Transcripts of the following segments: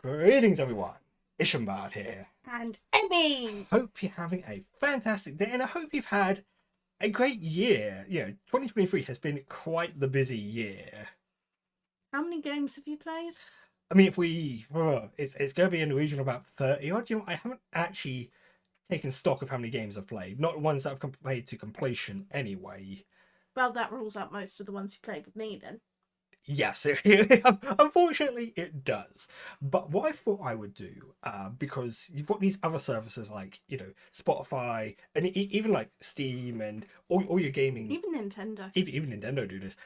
Greetings, everyone. Ishambard here. And Emmy! Hope you're having a fantastic day, and I hope you've had a great year. 2023 has been quite the busy year. How many games have you played? I mean, it's going to be in the region of about 30 odd. I haven't actually taken stock of how many games I've played. Not ones that I've played to completion, anyway. Well, that rules out most of the ones you played with me, then. Yes, unfortunately it does. But what I thought I would do, because you've got these other services like, Spotify, and even like Steam and all your gaming. Even Nintendo. Even Nintendo do this.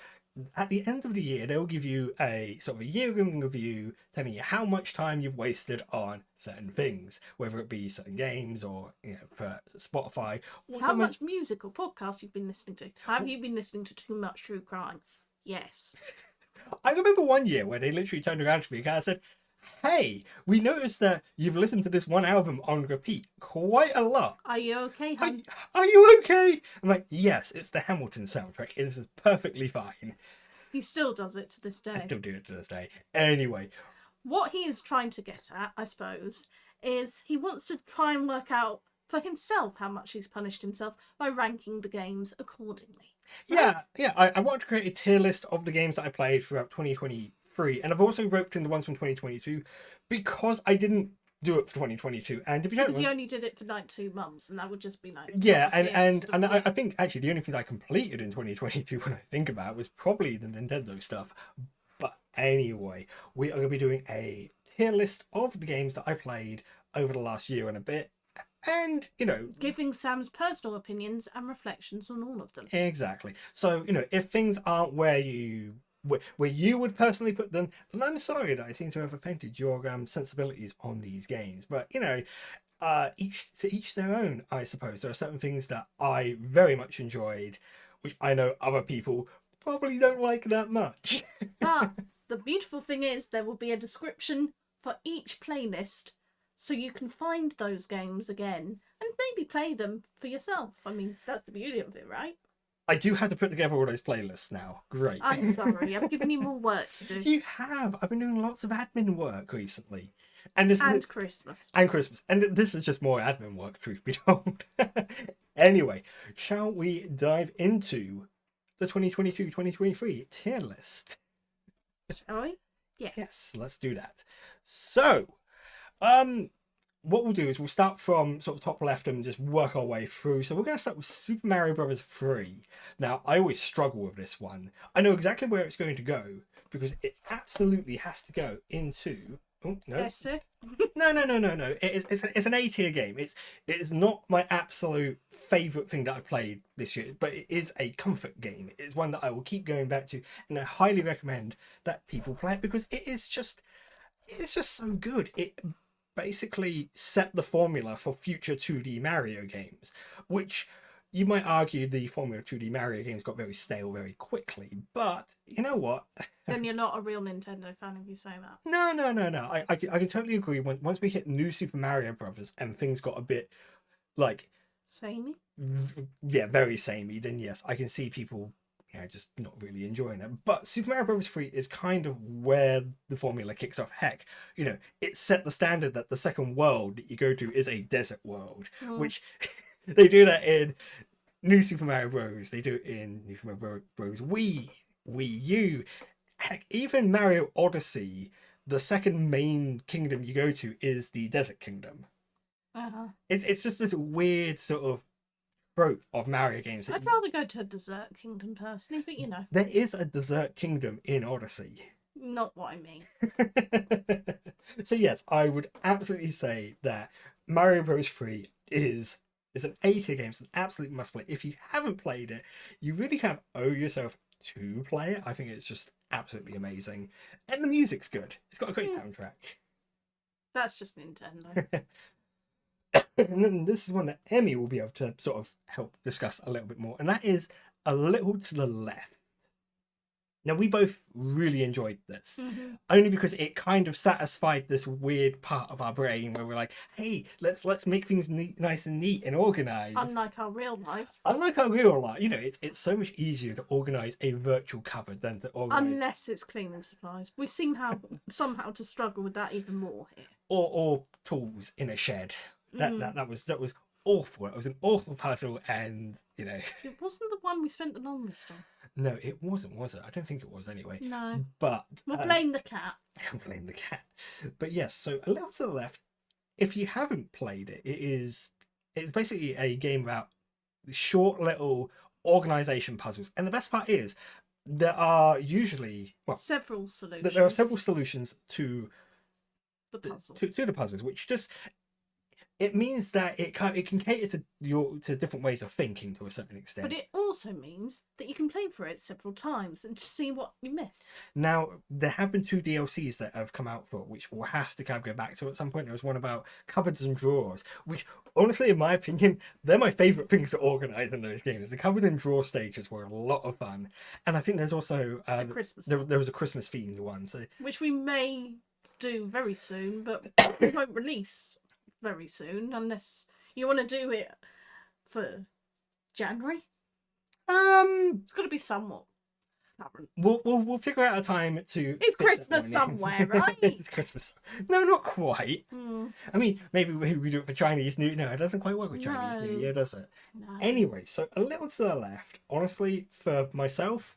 At the end of the year, they'll give you a sort of a year in review telling you how much time you've wasted on certain things, whether it be certain games or, for Spotify. How much music or podcast you've been listening to. Have you been listening to too much true crime? Yes. I remember one year where they literally turned around to me and kind of said, "Hey, we noticed that you've listened to this one album on repeat quite a lot. Are you okay, hon? Are you okay?" I'm like, "Yes, it's the Hamilton soundtrack. It is perfectly fine." He still does it to this day. I still do it to this day. Anyway. What he is trying to get at, I suppose, is he wants to try and work out for himself how much he's punished himself by ranking the games accordingly. Right? Yeah. I want to create a tier list of the games that I played throughout 2023, and I've also roped in the ones from 2022 because I didn't do it for 2022. And if you don't, you only did it for like 2 months, and that would just be like and I think actually the only things I completed in 2022, when I think about it, was probably the Nintendo stuff. But anyway, we are going to be doing a tier list of the games that I played over the last year and a bit. And, giving Sam's personal opinions and reflections on all of them. Exactly. So, if things aren't where you would personally put them, then I'm sorry that I seem to have offended your sensibilities on these games. But, each their own, I suppose. There are certain things that I very much enjoyed, which I know other people probably don't like that much. But the beautiful thing is there will be a description for each playlist, so you can find those games again and maybe play them for yourself. I mean, that's the beauty of it, right? I do have to put together all those playlists now. Great. I'm sorry, I've given you more work to do. You have. I've been doing lots of admin work recently. And Christmas. And Christmas. And this is just more admin work, truth be told. Anyway, shall we dive into the 2022-2023 tier list? Shall we? Yes, let's do that. So, what we'll do is we'll start from sort of top left and just work our way through. So we're going to start with Super Mario Bros. 3. Now, I always struggle with this one. I know exactly where it's going to go because it absolutely has to go into... Oh, no. No. It's an A-tier game. It is not my absolute favourite thing that I played this year, but it is a comfort game. It's one that I will keep going back to, and I highly recommend that people play it because it's just so good. It basically set the formula for future 2D Mario games, which you might argue the formula 2D Mario games got very stale very quickly, but you know what? Then you're not a real Nintendo fan if you say that. No. I can totally agree. Once we hit New Super Mario Brothers and things got a bit like... samey? Yeah, very samey, then yes, I can see people just not really enjoying it. But Super Mario Bros. 3 is kind of where the formula kicks off. Heck, it set the standard that the second world that you go to is a desert world, which they do that in New Super Mario Bros. They do it in New Super Mario Bros. Wii U. Heck, even Mario Odyssey, the second main kingdom you go to is the Desert Kingdom. It's just this weird sort of trope of Mario games. I'd rather go to a Desert Kingdom personally, but there is a Desert Kingdom in Odyssey. Not what I mean. So yes, I would absolutely say that Mario Bros. 3 is an A-tier game. It's an absolute must play. If you haven't played it, you really kind of owe yourself to play it. I think it's just absolutely amazing, and the music's good. It's got a great soundtrack. That's just Nintendo. And then this is one that Emmy will be able to sort of help discuss a little bit more, and that is a little to the left. Now we both really enjoyed this, Hmm. only because it kind of satisfied this weird part of our brain where we're like, "Hey, let's make things nice and neat and organized." Unlike our real lives. Unlike our real life, it's so much easier to organize a virtual cupboard than to organize Unless it's cleaning supplies. We seem somehow to struggle with that even more here. or tools in a shed. That was awful. It was an awful puzzle, and It wasn't the one we spent the longest on. no, it wasn't, was it? I don't think it was anyway. No. But We'll blame the cat. blame the cat. But yes, so a little to the left. If you haven't played it, it's basically a game about short little organization puzzles, and the best part is there are usually Several solutions. there are several solutions to the puzzle. to the puzzles, which just it means that it can cater to different ways of thinking to a certain extent. But it also means that you can play through it several times and see what you missed. Now, there have been 2 DLCs that have come out for it, which we'll have to kind of go back to at some point. There was one about cupboards and drawers, which, honestly, in my opinion, they're my favourite things to organise in those games. The cupboard and drawer stages were a lot of fun. And I think there's also... A Christmas there was a Christmas-themed one. So which we may do very soon, but we won't release very soon unless you want to do it for January. It's got to be somewhat current. We'll figure out a time to... It's Christmas somewhere, right? It's Christmas. No, not quite. Hmm. I mean, maybe we do it for Chinese New Year. No, it doesn't quite work with Chinese New Year, does it? No. Anyway, so a little to the left, honestly, for myself,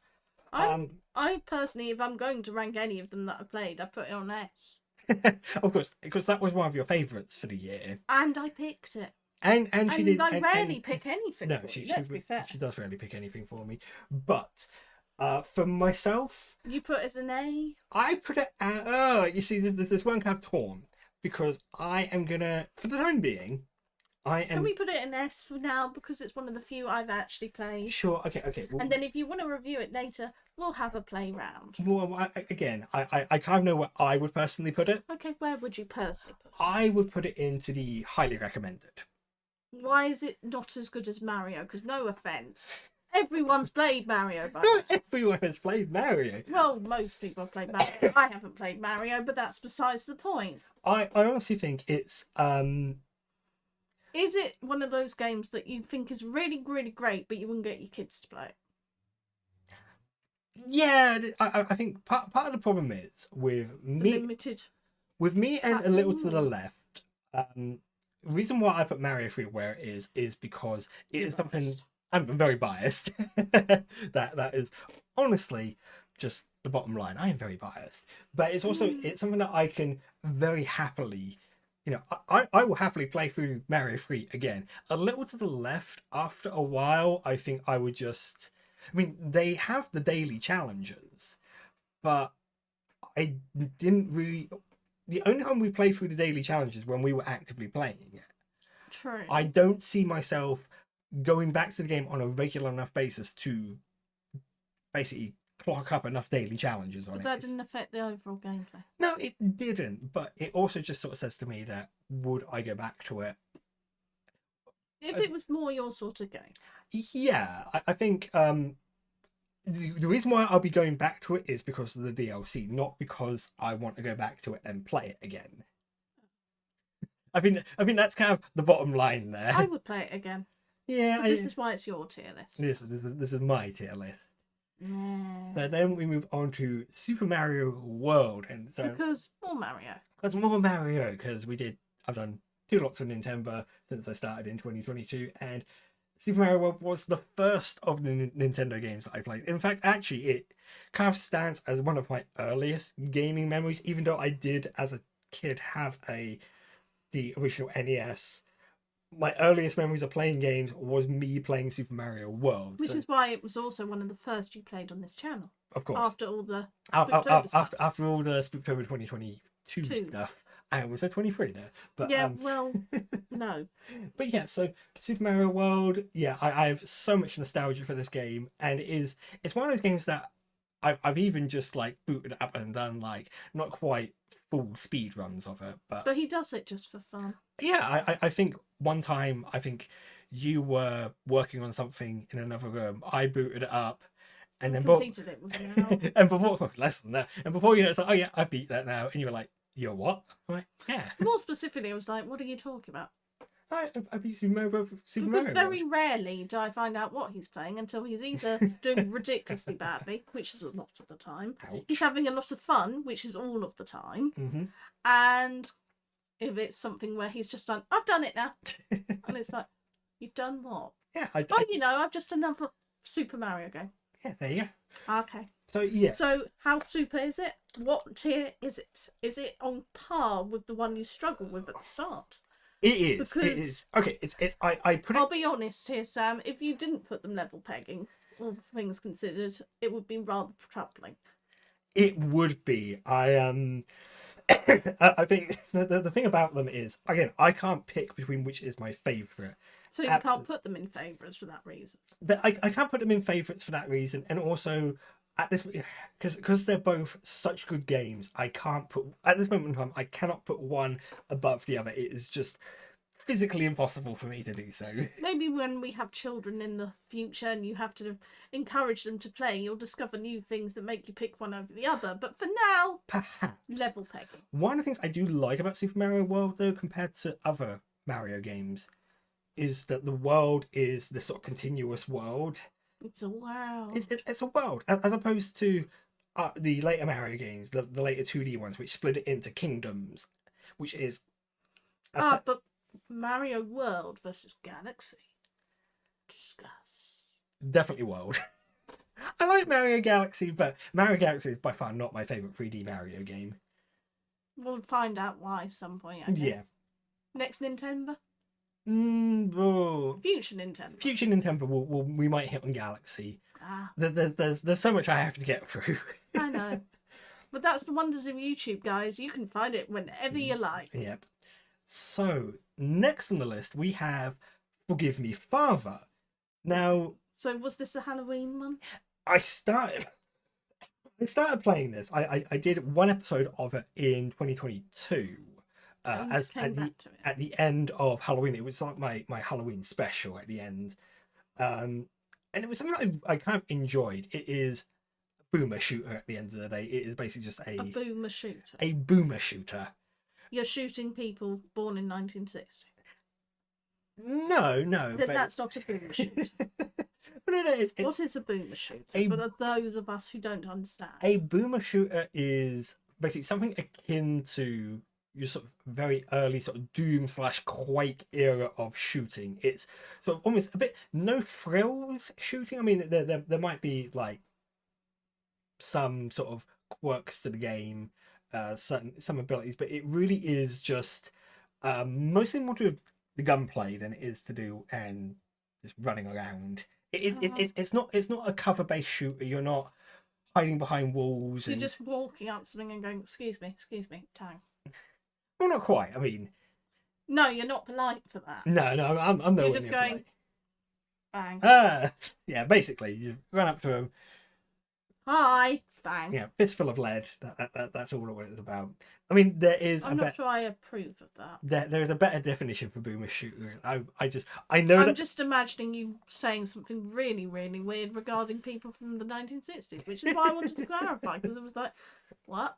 I personally, if I'm going to rank any of them that I played, I put it on S. of course, because that was one of your favourites for the year. And I picked it. And she did. I rarely pick anything. No, for you, let's be fair. She does rarely pick anything for me. But for myself, You put it as an A. I put it at... you see, this one kind of torn. Because I am going to, for the time being, Can we put it in S for now because it's one of the few I've actually played? Sure, okay. Well, And then if you want to review it later, we'll have a play round. well, I kind of know where I would personally put it. Okay, where would you personally put it? I would put it into the highly recommended. Why is it not as good as Mario? Because no offence, everyone's played Mario by now. Not everyone has played Mario. Well, most people have played Mario. I haven't played Mario, but that's besides the point. I honestly think it's Is it one of those games that you think is really, really great, but you wouldn't get your kids to play it? yeah, I think part of the problem is Limited. with me and a little to the left. The reason why I put Mario 3 where it is because it You're is something biased. I'm very biased. that is honestly just the bottom line. I am very biased, but it's also it's something that I can very happily. I will happily play through Mario 3 again. A little to the left, after a while, I think I would just... I mean, they have the daily challenges, but I didn't really... The only time we play through the daily challenges when we were actively playing it. True. I don't see myself going back to the game on a regular enough basis to basically clock up enough daily challenges on But it. that didn't affect the overall gameplay. No, it didn't, but it also just sort of says to me that would I go back to it? If it was more your sort of game. Yeah, I think the reason why I'll be going back to it is because of the DLC, not because I want to go back to it and play it again. I mean that's kind of the bottom line there. I would play it again. Yeah, But this is why it's your tier list. this is my tier list. Yeah. So then we move on to Super Mario World, and so Because more Mario. because more Mario, because I've done 2 lots of Nintendo since I started in 2022, and Super Mario World was the first of the Nintendo games that I played. In fact, actually, it kind of stands as one of my earliest gaming memories, even though I did, as a kid, have the original NES. My earliest memories of playing games was me playing Super Mario World. Which is why it was also one of the first you played on this channel. Of course. After all the Spooktober stuff. After all the Spooktober 2022 stuff. I almost said 23 there. But, yeah, well, no. But yeah, so Super Mario World, yeah, I have so much nostalgia for this game, and it's one of those games that I've even just like booted up and done like not quite full speed runs of it, But he does it just for fun. yeah, I think one time you were working on something in another room, I booted it up, And then completed it with an hour. and before less than that, and before you know, it's like, oh yeah, I beat that now, and you were like, you're what? I'm like, yeah, More specifically, I was like, what are you talking about? I beat Super Mario Because very World. rarely do I find out what he's playing until he's either doing ridiculously badly, which is a lot of the time, he's Ouch. having a lot of fun, which is all of the time, Mm-hmm. and if it's something where he's just done, I've done it now, and it's like, you've done what? Yeah, Oh, you know, I've just done another Super Mario game. yeah, there you go. Okay. So yeah, So how super is it? What tier is it? Is it on par with the one you struggle with at the start? it is. It Because- is. Okay, it's. I put it. I'll be honest here, Sam. If you didn't put them level pegging, all things considered, it would be rather troubling. It would be. I think the thing about them is, again, I can't pick between which is my favourite. So you can't put them in favourites for that reason. I can't put them in favourites for that reason, and also at this because they're both such good games. I can't put at this moment in time. I cannot put one above the other. It is just physically impossible for me to do so. Maybe when we have children in the future and you have to encourage them to play, you'll discover new things that make you pick one over the other. But for now, Perhaps level pegging. one of the things I do like about Super Mario World, though, compared to other Mario games, is that the world is this sort of continuous world. It's a wow. It's a world, as opposed to the later Mario games, the later 2D ones, which split it into kingdoms, which is But Mario World versus Galaxy. Discuss. definitely world. I like Mario Galaxy, but Mario Galaxy is by far not my favourite 3D Mario game. We'll find out why some point. I guess. Yeah. Next Nintendo? Oh. Future Nintendo. Future Nintendo, we might hit on Galaxy. Ah, There's so much I have to get through. I know. But that's the wonders of YouTube, guys. You can find it whenever you like. Yep. So, next on the list, we have Forgive Me Father. Now, So was this a Halloween one? I started playing this. I did one episode of it in 2022. And As came back to it. at the end of Halloween. It was like my Halloween special at the end. And it was something I kind of enjoyed. It is a boomer shooter at the end of the day. It is basically just A boomer shooter. a boomer shooter. You're shooting people born in 1960. No, Then but that's not a boomer shooter. but it is. What is a boomer shooter? A- For those of us who don't understand. A boomer shooter is basically something akin to your sort of very early sort of Doom/Quake era of shooting. It's sort of almost a bit no frills shooting. I mean, there might be like some sort of quirks to the game, some abilities, but it really is just mostly more to do with the gunplay than it is to do and just running around. It's not a cover based shooter. You're not hiding behind walls. You're And just walking up to something and going, excuse me, tang. well, not quite. I mean, No, you're not polite for that. no, I'm You're nowhere just near going, polite. bang. Yeah, basically, you run up to him. Hi, bang. Yeah, fistful of lead. That's all it was about. I mean, there is I'm not sure I approve of that. there is a better definition for boomer shooter. I know I'm that just imagining you saying something really, really weird regarding people from the 1960s, which is why I wanted to clarify, because it was like, what?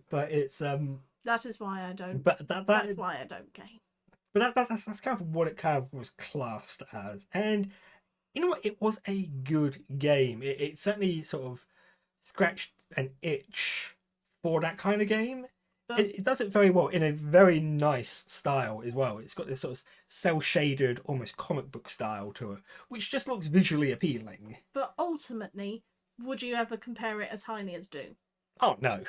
but it's That is why I don't. but That's why I don't game. but that's kind of what it kind of was classed as. And you know what? It was a good game. It certainly sort of scratched an itch for that kind of game. But It does it very well in a very nice style as well. It's got this sort of cel shaded, almost comic book style to it, which just looks visually appealing. but ultimately, would you ever compare it as highly as Doom? Oh no!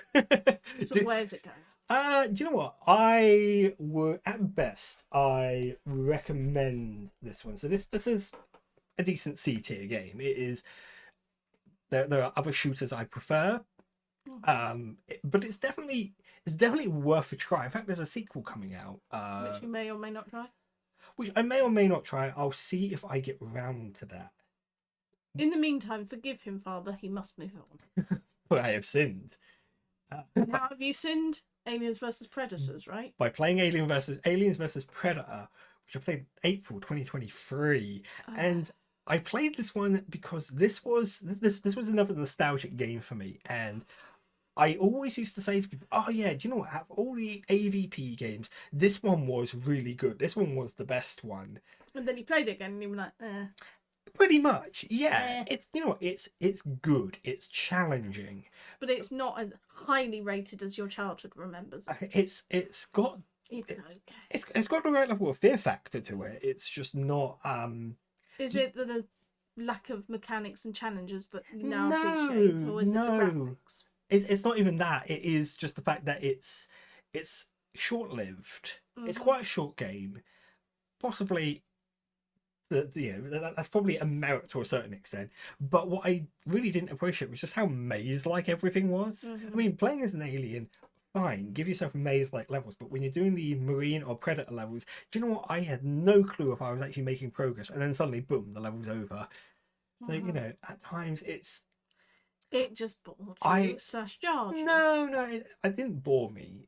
So where's it going? Do you know what? At best, I recommend this one. So this is a decent C tier game. It is. There are other shooters I prefer, but it's definitely worth a try. In fact, there's a sequel coming out, Which you may or may not try. which I may or may not try. I'll see if I get round to that. In the meantime, forgive him, Father. He must move on. But I have sinned And how have you sinned? Aliens versus Predators, right? by playing Aliens versus Predator, which I played April 2023, and I played this one because this was another nostalgic game for me, and I always used to say to people, "Oh yeah, do you know what? Out of all the AVP games, this one was really good. This one was the best one." And then you played it again, and you were like, Pretty much, yeah. Eh. It's it's good. It's challenging. but it's not as highly rated as your childhood remembers. It's got It's okay. it's got the right level of fear factor to it. It's just not Is it the lack of mechanics and challenges that you now No, appreciate, or is it the no. graphics? It's not even that. It is just the fact that it's short lived. It's quite a short game. Possibly that's probably a merit to a certain extent. But what I really didn't appreciate was just how maze-like everything was. I mean, playing as an alien, fine, give yourself maze-like levels, but when you're doing the marine or predator levels, do you know what? I had no clue if I was actually making progress, and then suddenly, boom, the level's over. So at times It just bored I- you / jarred you. no, it didn't bore me,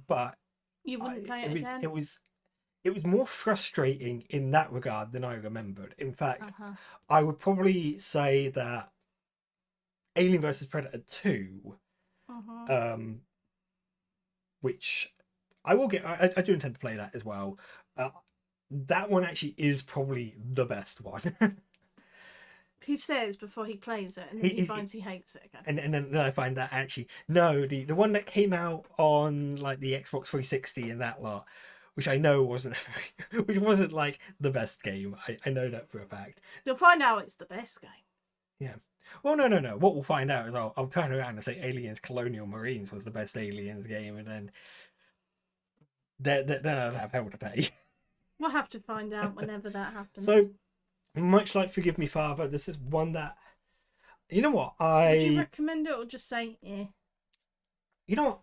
but You wouldn't play it again. it was more frustrating in that regard than I remembered. In fact, Uh-huh. I would probably say that Alien vs Predator 2, Uh-huh. which I will get, I do intend to play that as well. That one actually is probably the best one. He says before he plays it, and He- then he finds he hates it again. and then I find that actually no, the one that came out on like the Xbox 360 and that lot, which I know wasn't which wasn't like the best game. I know that for a fact. You'll find out it's the best game. Yeah. Well, no. What we'll find out is I'll turn around and say Aliens Colonial Marines was the best Aliens game, and then I'll have hell to pay. We'll have to find out whenever that happens. So, much like Forgive Me Father, this is one that, you know what, would you recommend it or just say, eh? you know what,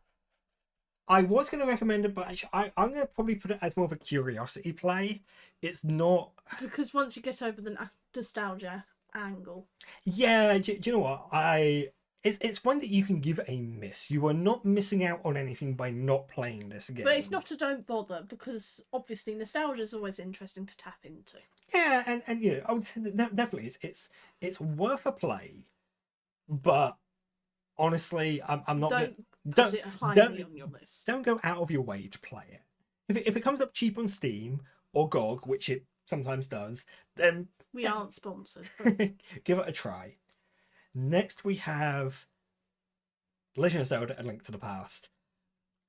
I was going to recommend it, but actually, I'm going to probably put it as more of a curiosity play. It's not. Because once you get over the nostalgia angle. Yeah, do you know what? It's one that you can give a miss. You are not missing out on anything by not playing this game. But it's not a don't bother, because obviously nostalgia is always interesting to tap into. Yeah, and I would say that definitely it's worth a play, but honestly, I'm not. Put it highly on your list. Don't go out of your way to play it. If it comes up cheap on Steam or GOG, which it sometimes does, then We aren't sponsored. give it a try. Next, we have Legend of Zelda: A Link to the Past.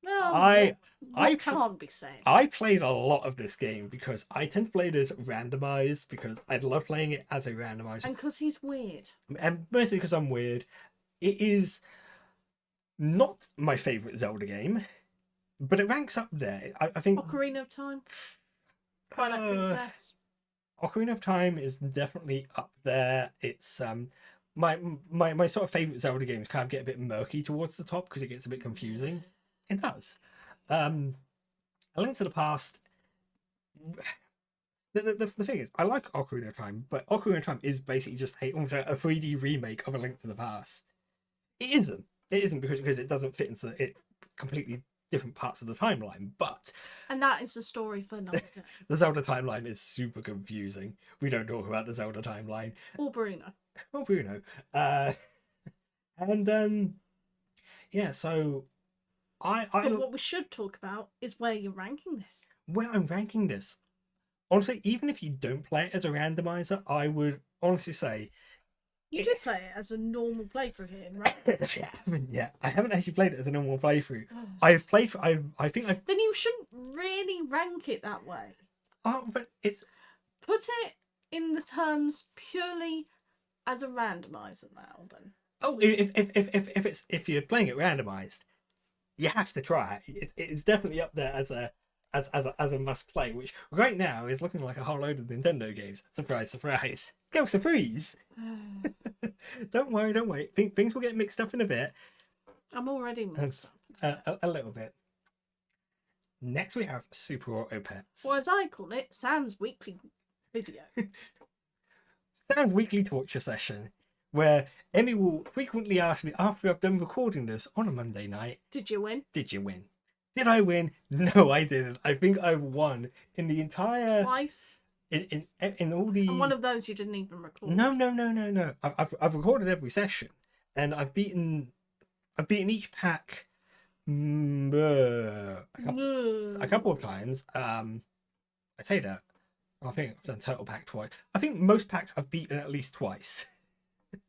Well, I can't be said. I played a lot of this game because I tend to play it as randomized because I love playing it as a randomizer. And because he's weird. And mostly because I'm weird. It is not my favourite Zelda game, but it ranks up there. I think Ocarina of Time. Twilight Princess. Ocarina of Time is definitely up there. It's my sort of favourite Zelda games kind of get a bit murky towards the top because it gets a bit confusing. It does. A Link to the Past. The thing is, I like Ocarina of Time, but Ocarina of Time is basically just almost a 3D remake of A Link to the Past. It isn't. It isn't because it doesn't fit into it completely different parts of the timeline. But And that is the story for another day. the Zelda timeline is super confusing. We don't talk about the Zelda timeline. Or Bruno. Oh, Bruno. Yeah. So But what we should talk about is where you're ranking this. where I'm ranking this. Honestly, even if you don't play it as a randomizer, I would honestly say You did play it as a normal playthrough here, right? I haven't yet. I haven't actually played it as a normal playthrough. I've played. I think I've. Then you shouldn't really rank it that way. Oh, but it's. Put it in the terms purely as a randomizer now. Then. Oh, if you're playing it randomized, you have to try it. It's definitely up there as a must play. Which right now is looking like a whole load of Nintendo games. Surprise, surprise. Go surprise. Don't worry. Things will get mixed up in a bit. I'm already mixed up. A little bit. Next we have Super Auto Pets. Or as I call it, Sam's weekly video. Sam's weekly torture session, where Emmy will frequently ask me after I've done recording this on a Monday night, Did you win? did you win? Did I win? No, I didn't. I think I won in the entire... Twice? in all the And one of those you didn't even record. no. I've recorded every session, and I've beaten each pack a couple of times. I say that. I think I've done total pack twice. I think most packs I've beaten at least twice.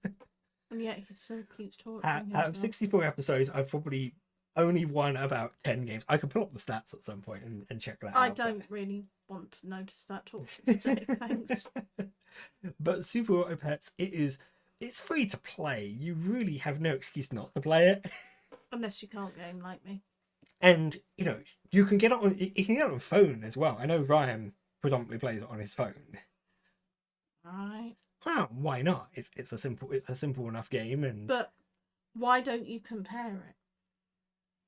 And yet he still keeps talking. Out of 64 episodes, I've probably only won about 10 games. I can pull up the stats at some point and check that out. I don't really want to notice that talking today, thanks. But Super Auto Pets, it's free to play. You really have no excuse not to play it. Unless you can't game like me. And you can get it on. You can get it on phone as well. I know Ryan predominantly plays it on his phone. Right. Well, why not? It's a simple enough game. And but why don't you compare it?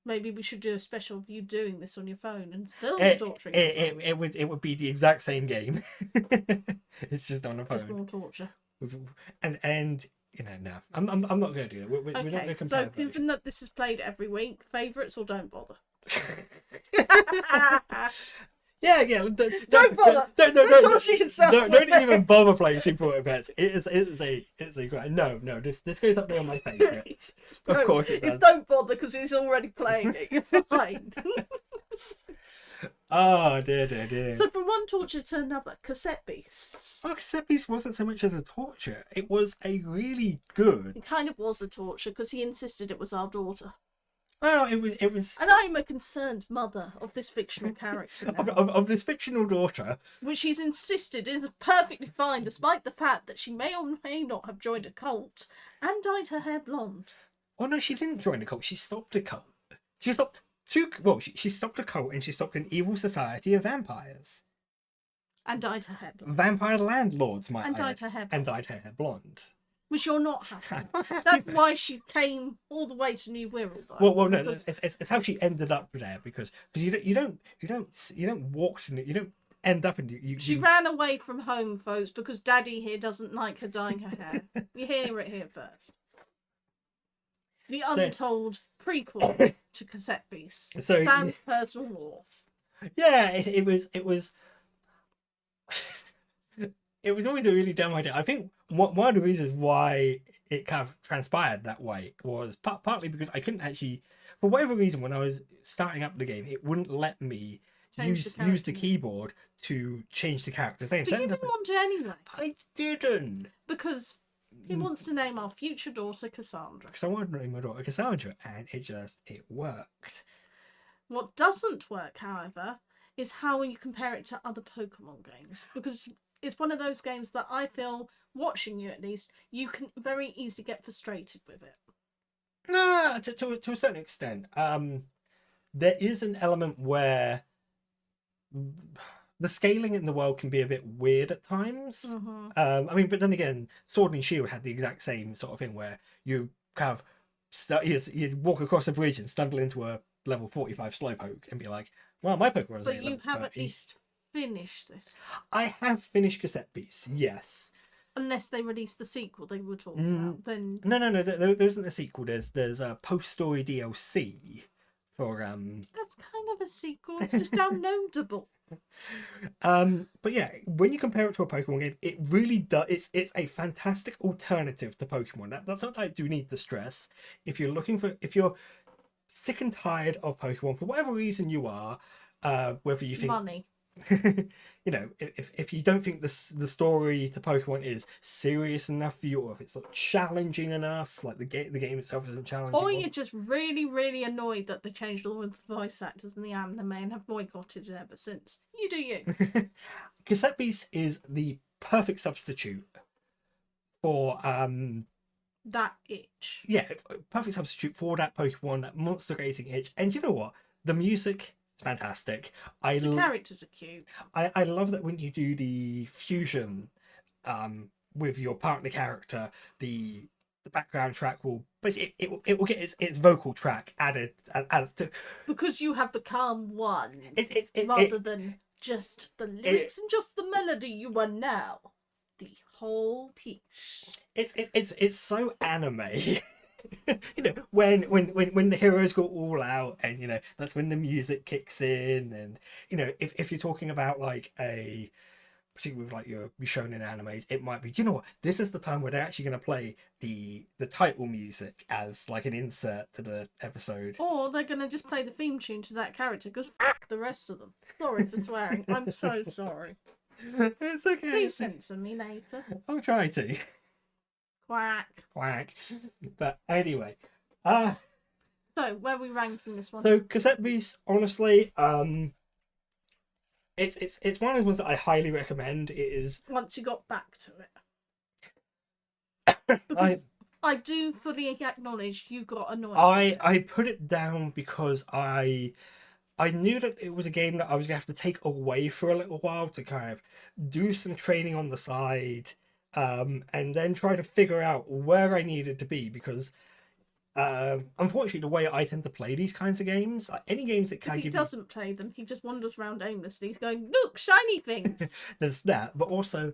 Maybe we should do a special of you doing this on your phone and still torturing. It would be the exact same game. It's just on a phone. Just more torture. And no, I'm not going to do that. We're not going to compare. So given that this is played every week, favourites or don't bother? Yeah. Don't bother. Don't even bother playing Super Auto Pets. It's a great. No. This goes up there on my favourites. Of course it does. Don't bother because he's already playing it. You're fine. Oh dear. So from one torture to another, Cassette Beasts. Well, Cassette Beasts wasn't so much as a torture. It was a really good. It kind of was a torture because he insisted it was our daughter. Well, it was. And I'm a concerned mother of this fictional character now. of this fictional daughter, which he's insisted is perfectly fine, despite the fact that she may or may not have joined a cult and dyed her hair blonde. Oh no, she didn't join a cult. She stopped a cult. She stopped two. Well, she stopped a cult and she stopped an evil society of vampires. And dyed her hair blonde. Vampire landlords, might and I dyed add. her hair blonde. And dyed her hair blonde. Which you're not happy. That's why she came all the way to New Wirral. Well, no, it's how she ended up there because you don't walk to you don't end up in you. She ran away from home, folks, because Daddy here doesn't like her dyeing her hair. You hear it here first. The untold prequel to Cassette Beasts. So Sam's personal war. Yeah, it was. It was always a really dumb idea. I think one of the reasons why it kind of transpired that way was partly because I couldn't actually, for whatever reason, when I was starting up the game, it wouldn't let me use the keyboard to change the character's name. But you didn't want to anyway. I didn't. Because he wants to name our future daughter Cassandra. Because I wanted to name my daughter Cassandra, and it worked. What doesn't work, however, is how you compare it to other Pokemon games. Because it's one of those games that I feel, watching you at least, you can very easily get frustrated with it. No, to a certain extent. There is an element where the scaling in the world can be a bit weird at times. Mm-hmm. I mean, but then again, Sword and Shield had the exact same sort of thing where you kind of you'd walk across a bridge and stumble into a level 45 Slowpoke and be like, well, my Pokemon is But you have at least finished this. I have finished Cassette Beasts, yes. Unless they release the sequel they were talking about, then... No, there isn't a sequel. There's a post-story DLC for... That's kind of a sequel. It's just downloadable. But yeah, when you compare it to a Pokemon game, it really does. It's a fantastic alternative to Pokemon. That's what I do need to stress. If you're sick and tired of Pokemon for whatever reason you are, whether you think money, if you don't think the story to Pokemon is serious enough for you, or if it's not challenging enough, like the game itself isn't challenging, or you're just really annoyed that they changed all the voice actors in the anime and have boycotted it ever since. You do you. Cassette Beast is the perfect substitute for that itch. Yeah, perfect substitute for that Pokemon, that monster creating itch. And you know what? The music is fantastic. The characters are cute. I love that when you do the fusion with your partner character, the background track will, but it will get its vocal track added as to, because you have become one than just the lyrics and just the melody. You are now the whole piece. It's so anime. when the heroes go all out, and that's when the music kicks in, and if you're talking about like a particularly with like your shonen animes, it might be, do you know what? This is the time where they're actually going to play the title music as like an insert to the episode. Or they're going to just play the theme tune to that character, because f*** the rest of them. Sorry for swearing. I'm so sorry. It's okay. Please censor me later. I'll try to. Quack. Quack. But anyway, So, where are we ranking this one? so Cassette Beast, honestly, it's one of those ones that I highly recommend. It is. Once you got back to it. I I do fully acknowledge you got annoyed. I put it down because I knew that it was a game that I was gonna have to take away for a little while to kind of do some training on the side, and then try to figure out where I needed to be because. Unfortunately, the way I tend to play these kinds of games, any games that can he give doesn't play them. He just wanders around aimlessly. He's going, look, shiny things. there's that, but also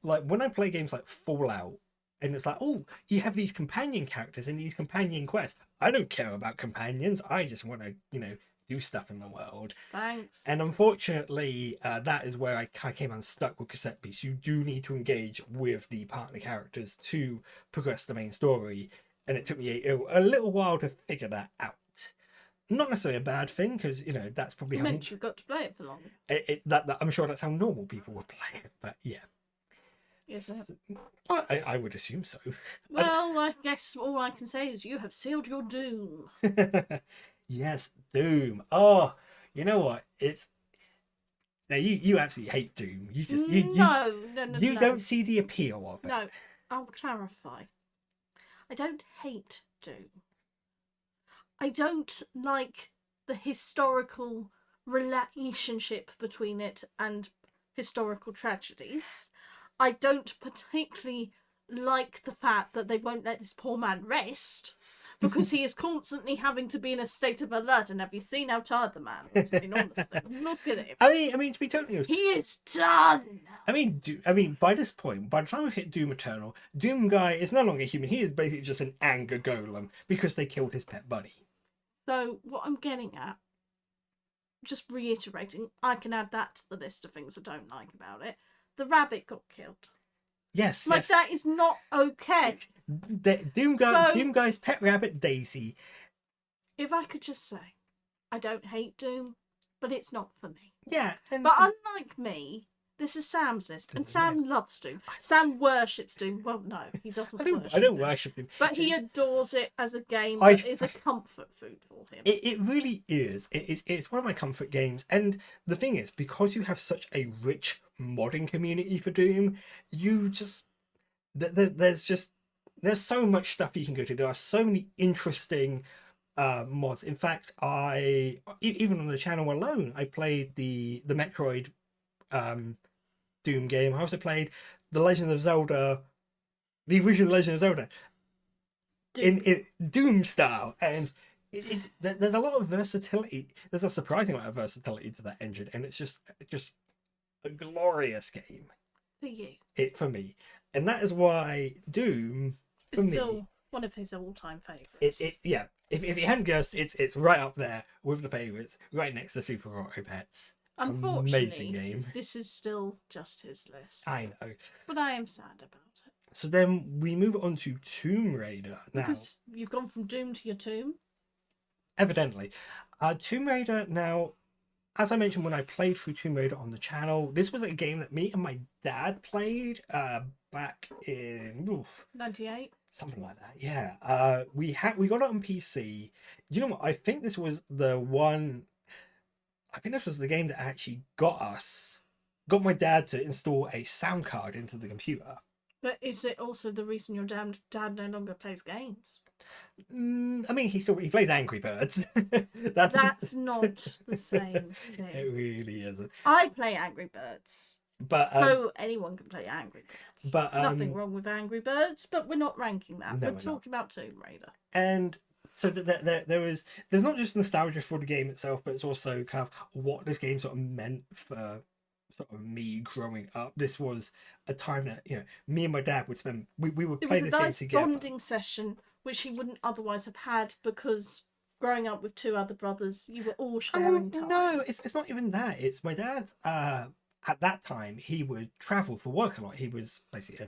like when I play games like Fallout, and it's like, oh, you have these companion characters and these companion quests. I don't care about companions. I just want to, do stuff in the world. Thanks. And unfortunately, that is where I came unstuck with Cassette Beast. You do need to engage with the partner characters to progress the main story. And it took me a little while to figure that out. Not necessarily a bad thing, because that's probably It meant you got to play it for longer. That I'm sure that's how normal people would play it. But yeah, Yes, I would assume so. well, I guess all I can say is you have sealed your doom. Yes, Doom. Oh, you know what? It's now you absolutely hate Doom. You just No. you don't see the appeal of it. No, I'll clarify. I don't hate Doom. I don't like the historical relationship between it and historical tragedies. I don't particularly like the fact that they won't let this poor man rest because he is constantly having to be in a state of alert. And have you seen how tired the man is? I mean, honestly, look at him. I mean, to be totally honest, He is done. I mean, by this point, by the time we've hit Doom Eternal, Doom Guy is no longer human. He is basically just an anger golem because they killed his pet buddy. So what I'm getting at, just reiterating, I can add that to the list of things I don't like about it. The rabbit got killed. Yes, Like, yes. that is not okay. Doom Guy's pet rabbit Daisy. If I could just say, I don't hate Doom, but it's not for me. Yeah, But unlike me, this is Sam's list, and Sam loves Doom. Sam worships Doom. Well, no, he doesn't. I don't worship him, but he adores it as a game that is a comfort food for him. It really is. It's one of my comfort games, and the thing is, because you have such a rich modding community for Doom, you just there's so much stuff you can go to. There are so many interesting mods. In fact, even on the channel alone, I played the Metroid Doom game. I also played the Legend of Zelda, the original Legend of Zelda, in Doom style, and there's a lot of versatility. There's a surprising amount of versatility to that engine, and it's just a glorious game for me, and that is why Doom for it's me still one of his all-time favorites. Yeah. If you hadn't guessed, it's right up there with the favorites, right next to Super Mario Pets. Unfortunately, amazing game. This is still just his list. I know, but I am sad about it. So then we move on to Tomb Raider now. Because you've gone from Doom to your Tomb. Evidently, Tomb Raider now. As I mentioned when I played through Tomb Raider on the channel, this was a game that me and my dad played back in 98. Something like that. Yeah. We got it on PC. You know what? I think this was the one. I think this was the game that actually got my dad to install a sound card into the computer. But is it also the reason your dad no longer plays games? I mean, he plays Angry Birds. That's not the same thing. It really isn't. I play Angry Birds. But so anyone can play Angry Birds. But nothing wrong with Angry Birds, but we're not ranking that. No, we're talking about Tomb Raider. And so there's not just nostalgia for the game itself, but it's also kind of what this game sort of meant for sort of me growing up. This was a time that me and my dad would spend. We would play this game together. It was a nice bonding session, which he wouldn't otherwise have had because growing up with two other brothers, you were all sharing time. No, it's not even that. It's my dad at that time he would travel for work a lot. He was basically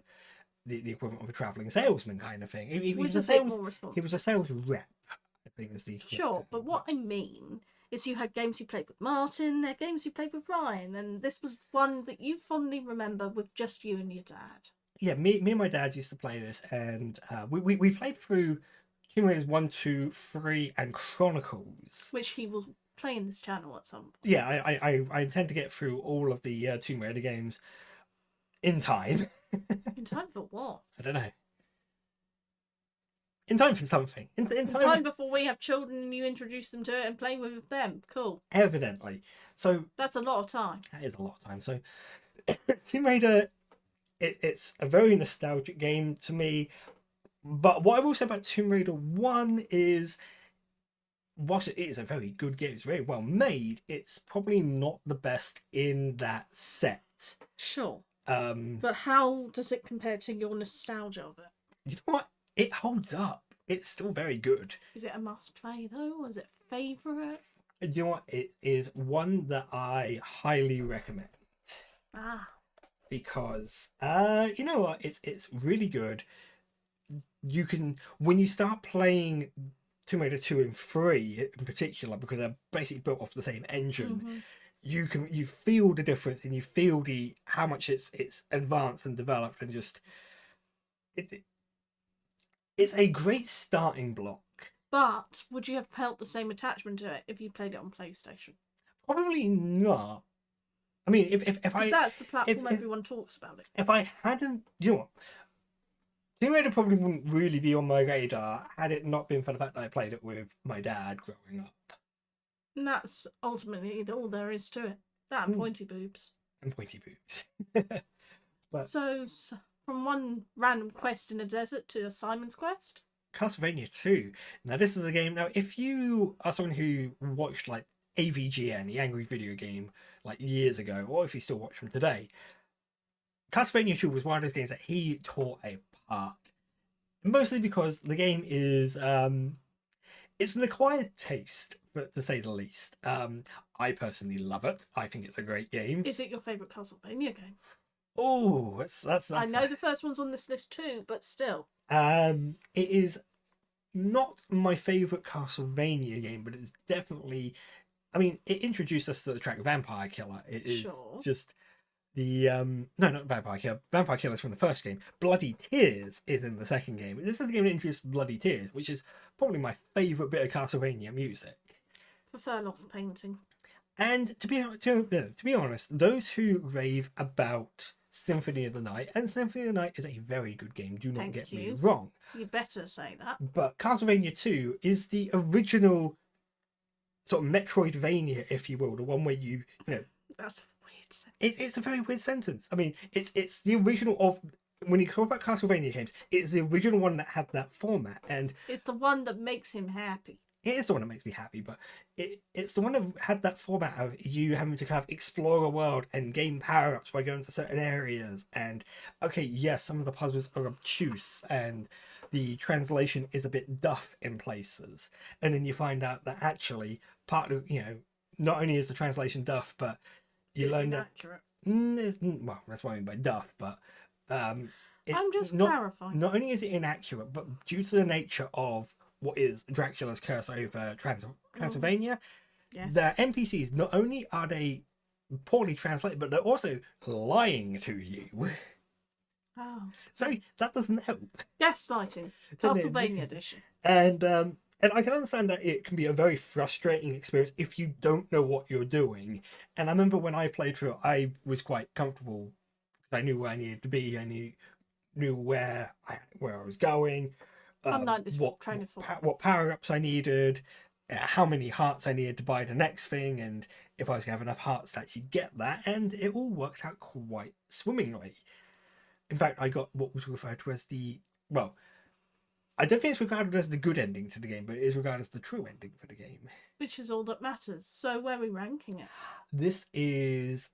the equivalent of a traveling salesman kind of thing. He Which was a is a bit sales. more He was a sales rep. I think is the Sure, but what I mean is you had games you played with Martin, there are games you played with Ryan, and this was one that you fondly remember with just you and your dad. Yeah, me and my dad used to play this, and we played through Tomb Raiders 1, 2, 3, and Chronicles. Which he will play in this channel at some point. Yeah, I intend to get through all of the Tomb Raider games in time. In time for what? I don't know. In time for something. In time before we have children and you introduce them to it and play with them. Cool. Evidently. So that's a lot of time. That is a lot of time. So Tomb Raider, it's a very nostalgic game to me. But what I will say about Tomb Raider 1 is, whilst it is a very good game, it's very well made, it's probably not the best in that set. Sure. But how does it compare to your nostalgia of it? You know what? It holds up. It's still very good. Is it a must play though? Or is it a favourite? You know what? It is one that I highly recommend. Ah. Because you know what? It's really good. You can, when you start playing Tomb Raider 2 and 3 in particular, because they're basically built off the same engine, you feel the difference, and you feel how much it's advanced and developed, and just it's a great starting block. But would you have felt the same attachment to it if you played it on PlayStation? Probably not. I mean, if I, that's the platform everyone talks about it. If I hadn't, you know what? Tomb Raider probably wouldn't really be on my radar had it not been for the fact that I played it with my dad growing up. And that's ultimately all there is to it. That and pointy boobs. And pointy boobs. But so from one random quest in a desert to a Simon's Quest? Castlevania 2. Now this is a game, now if you are someone who watched like AVGN, the Angry Video Game, like years ago, or if you still watch them today, Castlevania 2 was one of those games that he tore apart. Mostly because the game is it's an acquired taste, but to say the least. I personally love it. I think it's a great game. Is it your favourite Castlevania game? Oh, that's I know the first one's on this list too, but still. It is not my favourite Castlevania game, but it's definitely, I mean, it introduced us to the track Vampire Killer. It is just the no, not Vampire Killer. Vampire Killer is from the first game. Bloody Tears is in the second game. This is the game that introduced Bloody Tears, which is probably my favourite bit of Castlevania music. Prefer Lost Painting. And to be honest, those who rave about Symphony of the Night, and Symphony of the Night is a very good game, do not get me wrong. You better say that. But Castlevania 2 is the original sort of Metroidvania, if you will, the one where you know. That's a weird sentence. It's a very weird sentence. I mean, it's the original of, when you talk about Castlevania games, it's the original one that had that format, and it's the one that makes him happy. It is the one that makes me happy, but it's the one that had that format of you having to kind of explore a world and gain power-ups by going to certain areas. And okay, yes, some of the puzzles are obtuse and the translation is a bit duff in places. And then you find out that actually part of, you know, not only is the translation duff, but you learn that well, that's what I mean by duff, but I'm just clarifying. Not only is it inaccurate, but due to the nature of what is Dracula's curse over Transylvania, the NPCs, not only are they poorly translated, but they're also lying to you. Oh. So that doesn't help. Gaslighting, Castlevania edition. And I can understand that it can be a very frustrating experience if you don't know what you're doing. And I remember when I played through it, I was quite comfortable because I knew where I needed to be. I knew where I was going. What power-ups I needed, how many hearts I needed to buy the next thing, and if I was going to have enough hearts to actually get that, and it all worked out quite swimmingly. In fact, I got what was referred to as the, well, I don't think it's regarded as the good ending to the game, but it is regarded as the true ending for the game. Which is all that matters. So where are we ranking it? This is...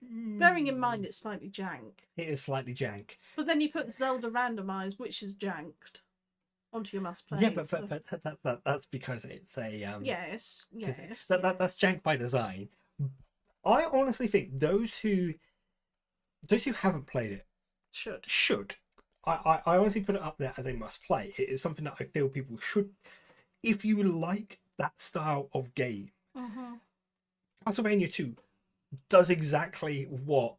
bearing in mind it's slightly jank. It is slightly jank. But then you put Zelda Randomised, which is janked. onto your must play. Yeah, but that's because it's a Yes, yes. that's jank by design. I honestly think those who haven't played it should. I honestly put it up there as a must play. It is something that I feel people should, if you like that style of game. Mm-hmm. Castlevania 2 does exactly what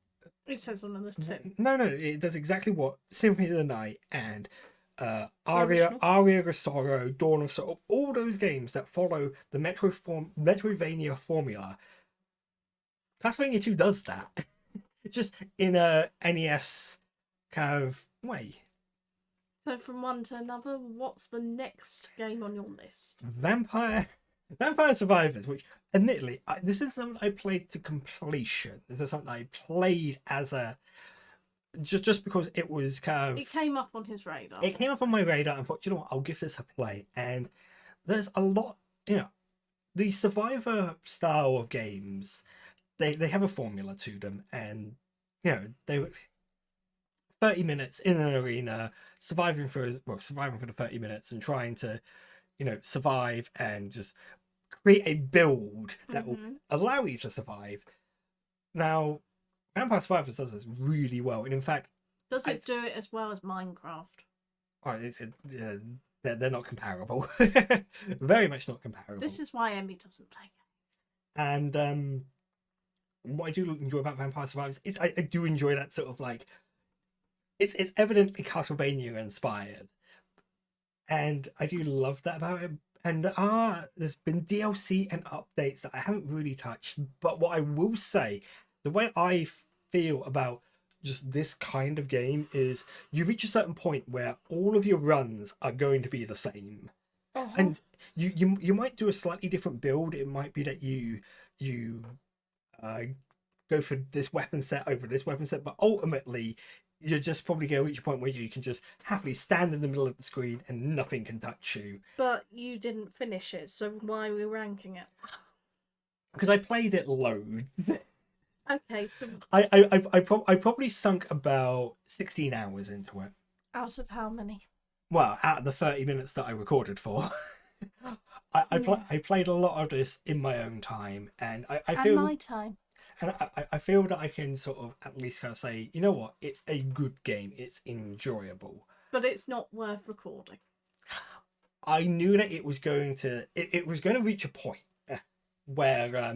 It says on the tip. No, it does exactly what Symphony of the Night and Original. Aria of Sorrow, Dawn of Sorrow, all those games that follow the Metroidvania formula. Castlevania 2 does that. Just in a NES kind of way. So from one to another, what's the next game on your list? Vampire Survivors, which admittedly, this is something I played to completion. This is something I played as a just because it was kind of. It came up on his radar. It came up on my radar and thought, you know what, I'll give this a play. And there's a lot, the Survivor style of games, they have a formula to them, and they were 30 minutes in an arena, surviving for the 30 minutes and trying to, survive and just create a build that will allow you to survive. Now, Vampire Survivors does this really well, and in fact, does it do it as well as Minecraft? Oh, they're not comparable. Very much not comparable. This is why Emmy doesn't play. And what I do enjoy about Vampire Survivors is I do enjoy that sort of like it's evidently Castlevania inspired, and I do love that about it. And there's been DLC and updates that I haven't really touched, but what I will say, the way I feel about just this kind of game is you reach a certain point where all of your runs are going to be the same. And you might do a slightly different build. It might be that you go for this weapon set over this weapon set, but ultimately you're just probably going to reach a point where you can just happily stand in the middle of the screen and nothing can touch you. But you didn't finish it, so why are we ranking it? Because I played it loads. Okay, so I probably sunk about 16 hours into it. Out of how many? Well, out of the 30 minutes that I recorded for. I played a lot of this in my own time, and I feel my time. And I feel that I can sort of at least kind of say, you know what, it's a good game, it's enjoyable. But it's not worth recording. I knew that it was going to reach a point where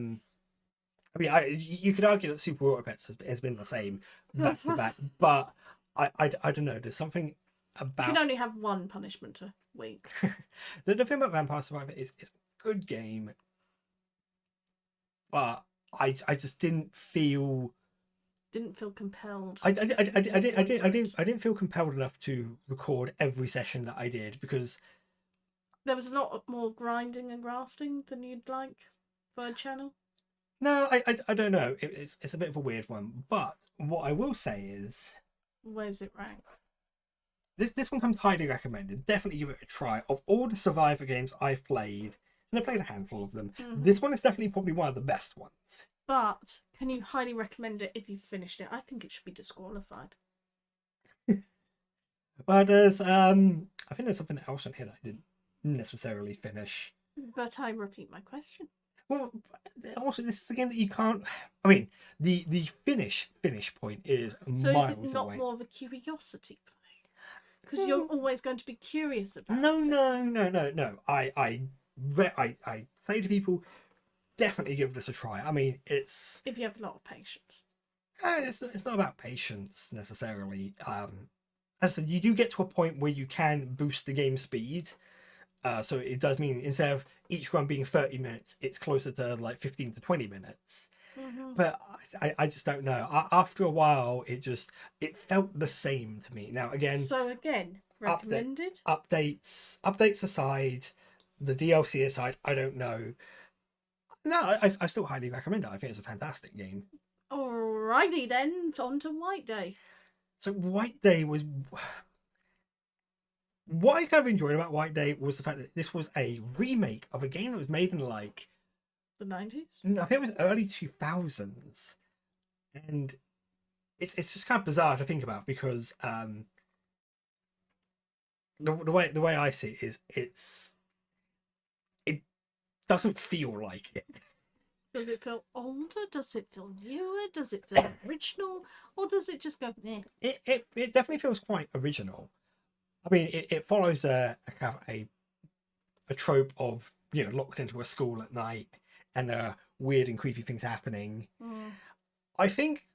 you could argue that Super Auto Pets has been the same back to back, but I don't know. There's something about. You can only have one punishment a week. The thing about Vampire Survivor is it's a good game, but I just didn't feel compelled. I didn't feel compelled enough to record every session that I did because there was a lot more grinding and grafting than you'd like for a channel. No, I don't know. It's a bit of a weird one, but what I will say is, where's it rank? This one comes highly recommended. Definitely give it a try. Of all the Survivor games I've played, and I played a handful of them, this one is definitely probably one of the best ones. But can you highly recommend it if you've finished it? I think it should be disqualified. Well, there's I think there's something else on here that I didn't necessarily finish. But I repeat my question. Well, also this is a game that you can't. I mean, the finish point is so miles is it not away. more of a curiosity play? Because you're always going to be curious about it. No. I say to people, definitely give this a try. I mean, it's if you have a lot of patience. It's not about patience necessarily. As I said, you do get to a point where you can boost the game speed. So it does mean instead of each run being 30 minutes, it's closer to like 15 to 20 minutes. But I just don't know. After a while, it felt the same to me. Now again, recommended updates aside, the DLC aside, I don't know. No, I still highly recommend it. I think it's a fantastic game. Alrighty then, on to White Day. So White Day was. What I kind of enjoyed about White Day was the fact that this was a remake of a game that was made in like the 90s. I think it was early 2000s, and it's just kind of bizarre to think about because the way I see it is it doesn't feel like it. Does it feel older? Does it feel newer? Does it feel original? Or does it just go, eh? It definitely feels quite original. I mean, it follows a trope of, you know, locked into a school at night and weird and creepy things happening. Mm. I think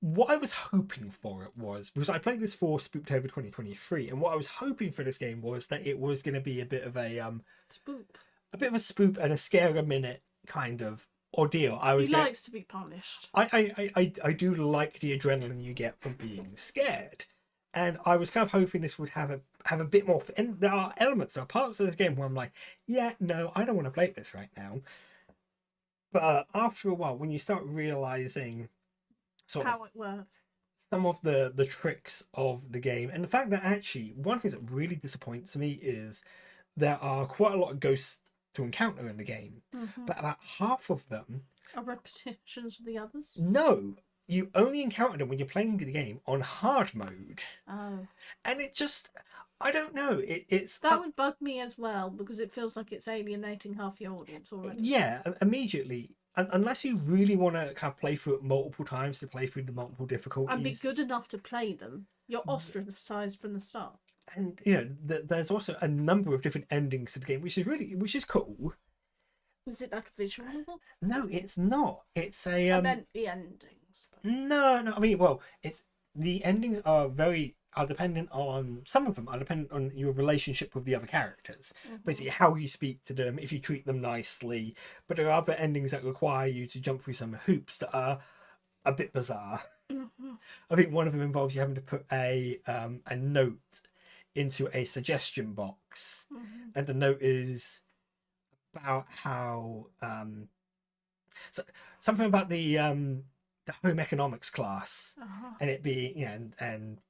what I was hoping for it was, because I played this for Spooptober 2023, and what I was hoping for this game was that it was going to be a bit of a Spoop. a bit of a spoop and a scare a minute kind of ordeal. He likes to be punished. I do like the adrenaline you get from being scared, and I was kind of hoping this would have a bit more. And there are parts of this game where I'm like, yeah, no, I don't want to play this right now. But after a while, when you start realizing How it works. some of the tricks of the game, and the fact that actually one thing that really disappoints me is there are quite a lot of ghosts to encounter in the game, but about half of them are repetitions of the others. No, you only encounter them when you're playing the game on hard mode. Oh, and it just, I don't know, it's that would bug me as well, because it feels like it's alienating half your audience already. Yeah, immediately. Unless you really want to kind of play through it multiple times, to play through the multiple difficulties and be good enough to play them, you're ostracized from the start. And you know, there's also a number of different endings to the game, which is cool. Is it like a visual novel? No, it's not. It's a I meant the endings. But... No. I mean, well, it's the endings are dependent on, some of them are dependent on your relationship with the other characters. Basically, how you speak to them, if you treat them nicely. But there are other endings that require you to jump through some hoops that are a bit bizarre. I think one of them involves you having to put a note into a suggestion box, and the note is about how something about the home economics class, and it being, you know, and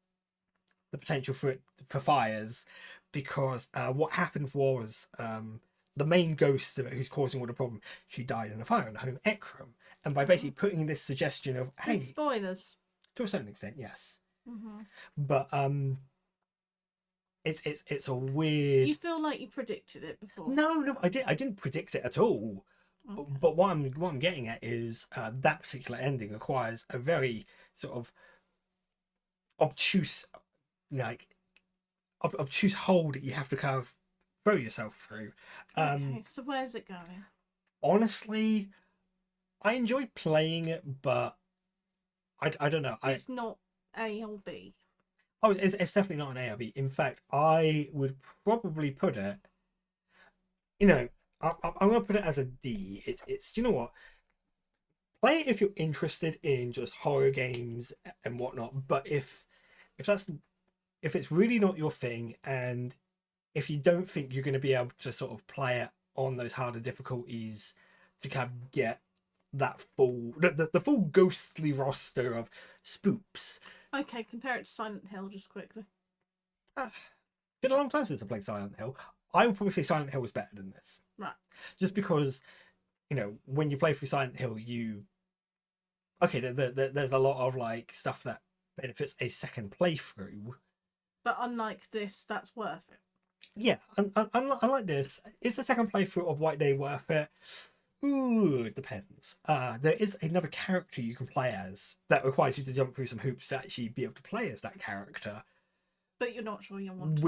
the potential for fires, because what happened was the main ghost of it, who's causing all the problem, she died in a fire in the home ec room, and by basically putting this suggestion of, hey, with spoilers to a certain extent, yes, but it's a weird. You feel like you predicted it before? No, I didn't predict it at all. Okay. But what I'm getting at is that particular ending requires a very sort of obtuse, obtuse hole that you have to kind of throw yourself through. Okay, so where's it going? Honestly, I enjoy playing it, but I don't know. It's not A or B. Oh, it's definitely not an A or B. In fact, I would probably put it, you know, I'm going to put it as a D. It's you know what? Play it if you're interested in just horror games and whatnot. But if it's really not your thing, and if you don't think you're going to be able to sort of play it on those harder difficulties to kind of get that the full ghostly roster of spoops. Okay, compare it to Silent Hill just quickly. It's been a long time since I played Silent Hill. I would probably say Silent Hill was better than this. Right. Just because, you know, when you play through Silent Hill, there's a lot of like stuff that benefits a second playthrough. But unlike this, that's worth it. Yeah, unlike this, is the second playthrough of White Day worth it? Ooh, it depends. There is another character you can play as that requires you to jump through some hoops to actually be able to play as that character. But you're not sure you want to.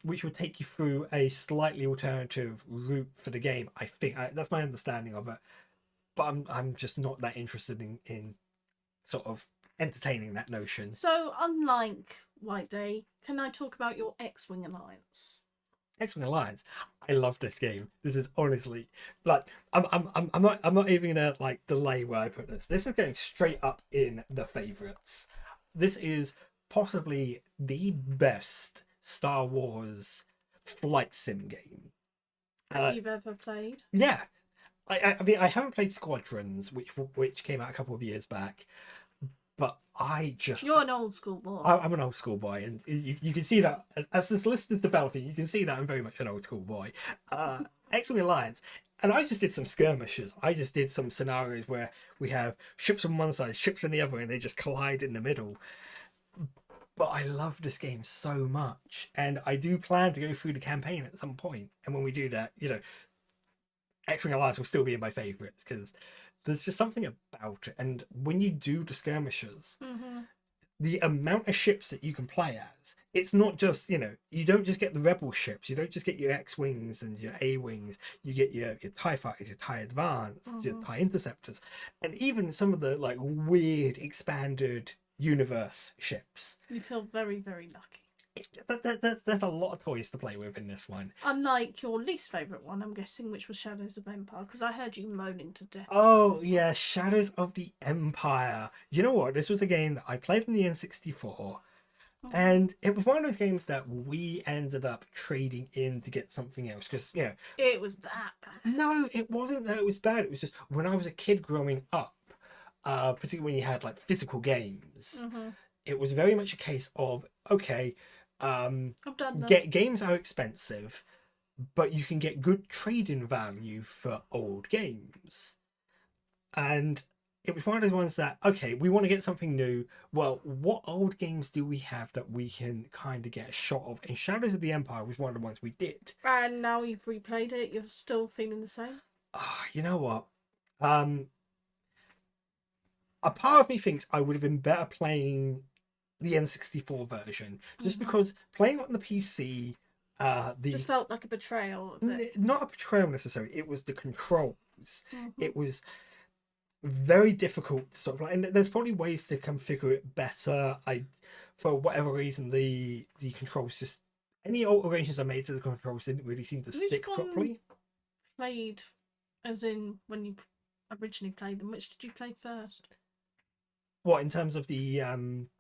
Which would take you through a slightly alternative route for the game. I think that's my understanding of it. But I'm just not that interested in sort of entertaining that notion. So unlike White Day, can I talk about your X-Wing Alliance? X-Wing Alliance. I love this game. This is honestly, like, I'm not even gonna like delay where I put this. This is going straight up in the favorites. This is possibly the best Star Wars flight sim game you've ever played. Yeah, I mean, I haven't played Squadrons, which came out a couple of years back, but you're an old school boy. I'm an old school boy, and you can see that as this list is developing, you can see that I'm very much an old school boy. X-Wing Alliance, and I just did some skirmishes. I just did some scenarios where we have ships on one side, ships on the other, and they just collide in the middle. But I love this game so much, and I do plan to go through the campaign at some point. And when we do that, X-Wing Alliance will still be in my favourites because there's just something about it. And when you do the skirmishes, Mm-hmm. the amount of ships that you can play as, it's not just, you don't just get the rebel ships, you don't just get your X-Wings and your A-Wings, you get your TIE Fighters, your TIE Advance, your TIE Interceptors, and even some of the like weird expanded universe ships. You feel very, very lucky. There's a lot of toys to play with in this one. Unlike your least favourite one, I'm guessing, which was Shadows of Empire, because I heard you moaning to death. Oh, yeah, Shadows of the Empire. You know what? This was a game that I played on the N64, and it was one of those games that we ended up trading in to get something else, because, It was that bad. No, it wasn't that it was bad. It was just when I was a kid growing up, particularly when you had, like, physical games, it was very much a case of, okay, I've done that. games are expensive, but you can get good trading value for old games. And it was one of those ones that, okay, we want to get something new. Well, what old games do we have that we can kind of get a shot of? And Shadows of the Empire was one of the ones we did. And now you've replayed it, you're still feeling the same? You know what? A part of me thinks I would have been better playing the N64 version, just because playing on the PC, Just felt like a betrayal. not a betrayal necessarily. It was the controls. It was very difficult to sort of like, and there's probably ways to configure it better. For whatever reason, the controls just, any alterations I made to the controls didn't really seem to stick properly. Played, as in when you originally played them, which did you play first? What, in terms of the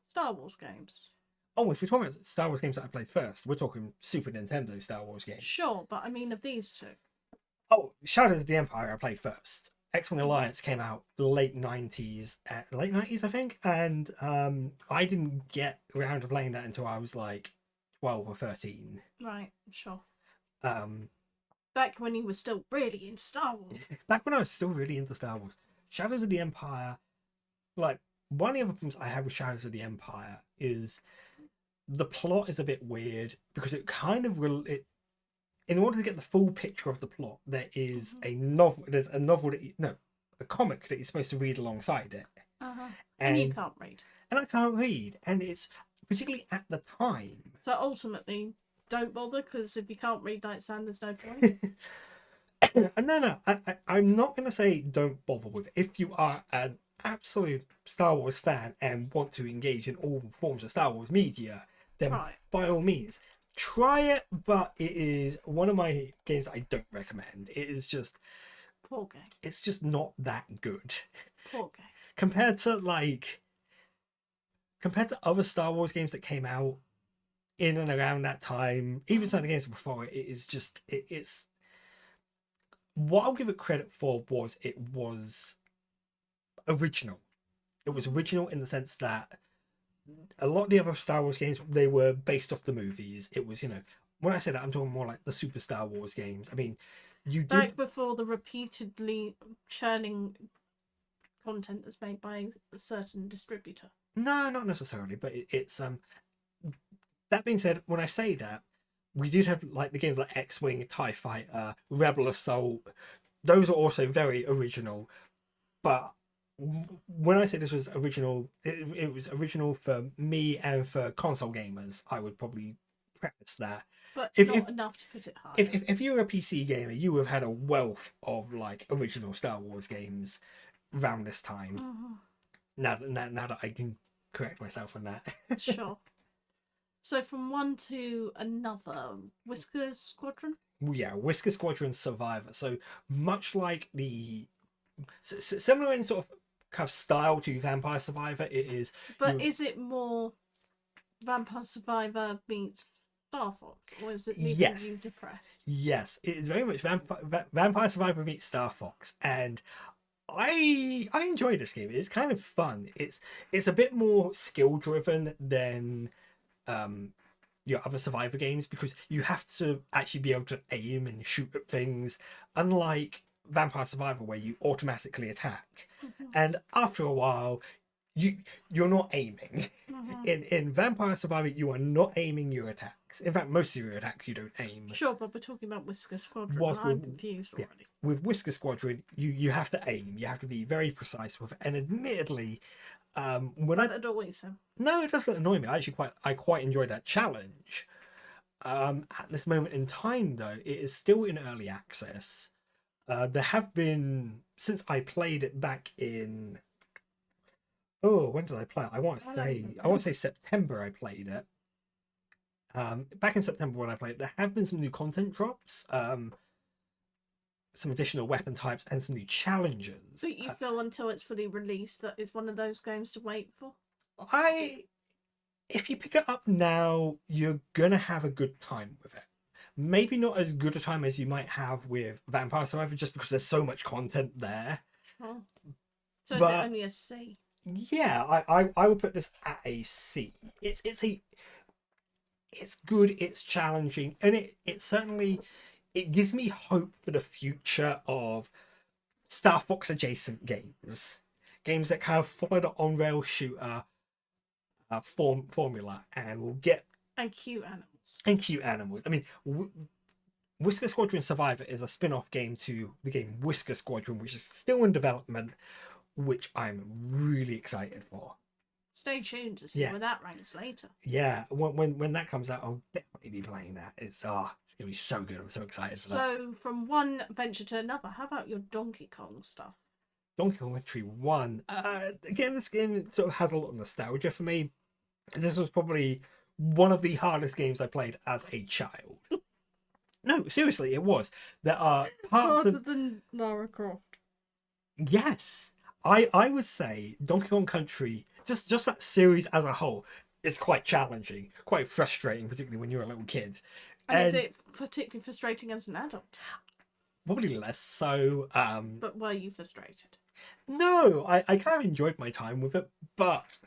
Star Wars games. Oh, if we're talking about Star Wars games that I played first, we're talking Super Nintendo Star Wars games. Sure, but I mean of these two. Oh, Shadow of the Empire I played first. X-Wing Alliance came out late 90s, I think, and I didn't get around to playing that until I was like 12 or 13. Right, sure. Back when you were still really into Star Wars. Back when I was still really into Star Wars. Shadows of the Empire, like, one of the other problems I have with Shadows of the Empire is the plot is a bit weird, because it kind of in order to get the full picture of the plot, there is a novel. There's a novel a comic that you're supposed to read alongside it. And you can't read. And I can't read, and it's particularly at the time. So ultimately, don't bother, because if you can't read Night Sand, there's no point. No, I'm not going to say don't bother with it. If you are an absolute Star Wars fan and want to engage in all forms of Star Wars media, then by all means try it. But it is one of my games that I don't recommend. It is just poor game. It's just not that good. Poor game. Compared to other Star Wars games that came out in and around that time, even some of the games before it, it's what I'll give it credit for was it was original. It was original in the sense that a lot of the other Star Wars games, they were based off the movies. It was, when I say that, I'm talking more like the Super Star Wars games. I mean, back before the repeatedly churning content that's made by a certain distributor. No, not necessarily, but it's that being said, when I say that, we did have like the games like X-Wing, TIE Fighter, Rebel Assault. Those are also very original. But when I say this was original, it was original for me and for console gamers. I would probably preface that. But not enough to put it high. If you were a PC gamer, you would have had a wealth of like original Star Wars games around this time. Now that I can correct myself on that. Sure. So from one to another, Whisker Squadron? Yeah, Whisker Squadron Survivor. So much like the similar in sort of kind of style to Vampire Survivor, it is. But is it more Vampire Survivor meets Star Fox, or is it leaving you depressed? Yes, it is very much Vampire Survivor meets Star Fox, and I enjoy this game. It's kind of fun. It's a bit more skill driven than your other Survivor games, because you have to actually be able to aim and shoot at things, unlike Vampire Survivor where you automatically attack. And after a while, you're not aiming. Mhm. In Vampire Survivor, you are not aiming your attacks. In fact, most of your attacks you don't aim. Sure, but we're talking about Whisker Squadron. What I'm with- confused yeah. already. With Whisker Squadron, you have to aim. You have to be very precise with it. And admittedly, when That annoys him. no, it doesn't annoy me. I quite enjoy that challenge. At this moment in time, though, it is still in early access. There have been, since I played it back in, when did I play it? I want to say September. I played it. Back in September when I played it, there have been some new content drops, some additional weapon types, and some new challenges. But you feel until it's fully released that it's one of those games to wait for? If you pick it up now, you're gonna have a good time with it. Maybe not as good a time as you might have with Vampire Survivor, just because there's so much content there. Oh. So But- is it only a C? Yeah, I would put this at a C. It's good, it's challenging, and it certainly it gives me hope for the future of Starfox adjacent games. Games that kind of follow the on-rail shooter formula and will get And cute animals. and cute animals. I mean, Whisker Squadron Survivor is a spin-off game to the game Whisker Squadron, which is still in development, which I'm really excited for. Stay tuned to see Yeah. where that ranks later. Yeah, when that comes out, I'll definitely be playing that. It's gonna be so good. I'm so excited for that. So, from one adventure to another, how about your Donkey Kong stuff? Donkey Kong Country 1. Again, this game sort of had a lot of nostalgia for me. This was probably one of the hardest games I played as a child. No, seriously, it was. There are parts Harder of... than Lara Croft. Yes! I would say Donkey Kong Country, just that series as a whole, is quite challenging, quite frustrating, particularly when you're a little kid. And is it particularly frustrating as an adult? Probably less so. But were you frustrated? No, I kind of enjoyed my time with it, but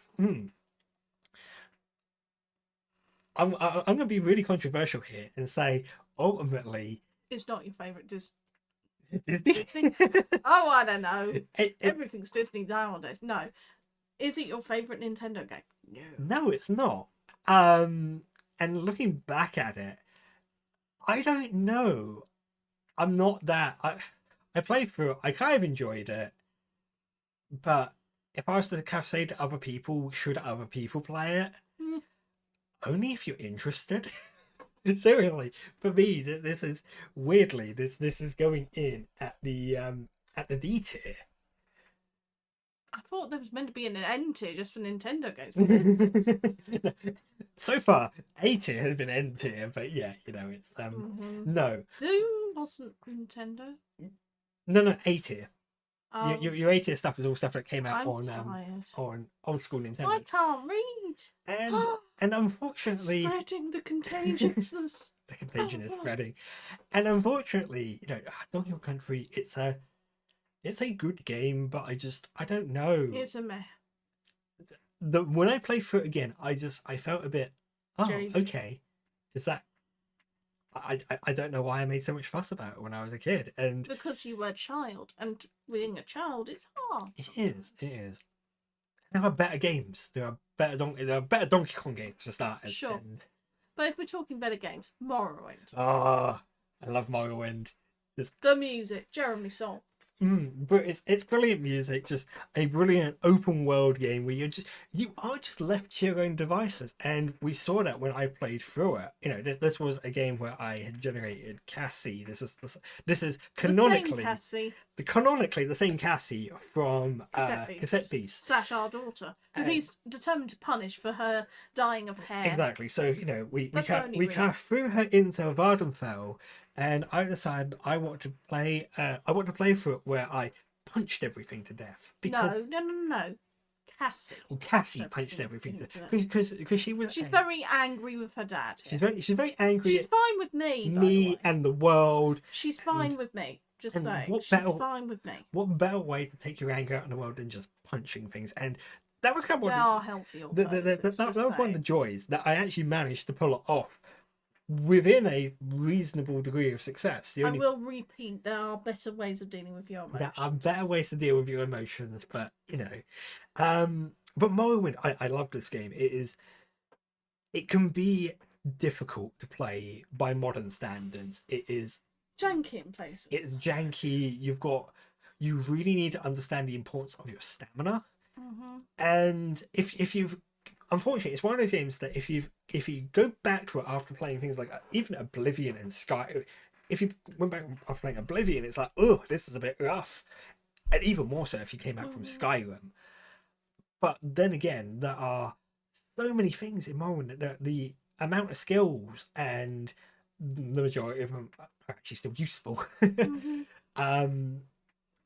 I'm going to be really controversial here and say ultimately It's not your favourite Disney. Disney. Oh, I don't know. It- Everything's Disney nowadays. No. Is it your favourite Nintendo game? No. no, it's not. And looking back at it, I don't know. I'm not that. I played through it. I kind of enjoyed it, but if I was to kind of say to other people, should other people play it? Mm. Only if you're interested. Seriously, for me, this is weirdly this is going in at the D tier. I thought there was meant to be an N tier just for Nintendo games. So far, A tier has been N tier, but yeah, it's no, Doom wasn't Nintendo. no, A tier. Oh, Your A tier stuff is all stuff that came out I'm tired. on old school Nintendo, I can't read. and unfortunately, Spreading the contagiousness. the contagion is spreading, and unfortunately, Donkey Kong Country, it's a good game, but I don't know. It's a meh. When I play through it again, I felt a bit, Jaded. okay, is that I don't know why I made so much fuss about it when I was a kid, and Because you were a child, and being a child, it's hard. it is. There are better games. There are better Donkey Kong games for starters. Sure. And, But if we're talking better games, Morrowind. I love Morrowind. The music, Jeremy Song. But it's brilliant music, just a brilliant open world game where you are just left to your own devices, and we saw that when I played through it. This was a game where I had generated Cassie. This is canonically the same Cassie from Cassette Piece. / our daughter, who he's determined to punish for her dying of hair. Exactly. So we That's the only kind reason. of threw her into Vardenfell, and I decided I want to play through it where I punched everything to death because No. Cassie. Cassie punched everything to death because she was She's very angry with her dad. she's very angry She's at fine with me. by the me way. and the world. She's fine with me. Just and saying. what She's better- fine with me. What better way to take your anger out in the world than just punching things? And that was kind of They are healthy that was one of the joys that I actually managed to pull it off within a reasonable degree of success. I will repeat, there are better ways of dealing with your emotions. There are better ways to deal with your emotions, but But Morrowind, I love this game. It can be difficult to play by modern standards. Janky in places. It's janky. You really need to understand the importance of your stamina. And if you've, unfortunately, it's one of those games that if you go back to it after playing things like even Oblivion and Sky, if you went back after playing Oblivion, it's like, oh, this is a bit rough, and even more so if you came back from Skyrim. But then again, there are so many things in Morrowind that the amount of skills and the majority of them are actually still useful.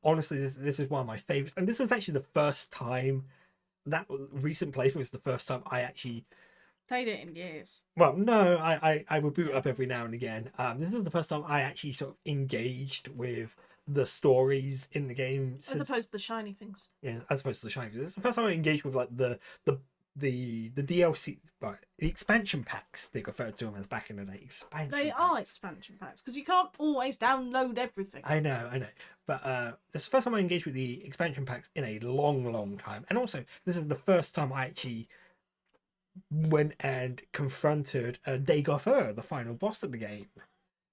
Honestly, this is one of my favorites, and this is actually the first time that recent playthrough was the first time I actually played it in years. Well, no, I would boot up every now and again. This is the first time I actually sort of engaged with the stories in the game, as opposed to the shiny things. Yeah, as opposed to the shiny things. It's the first time I engaged with like the DLC, right, the expansion packs. They referred to them as back in the day. They are expansion packs because you can't always download everything. I know, but this is the first time I engaged with the expansion packs in a long time, and also this is the first time I actually went and confronted Dagofer, the final boss of the game.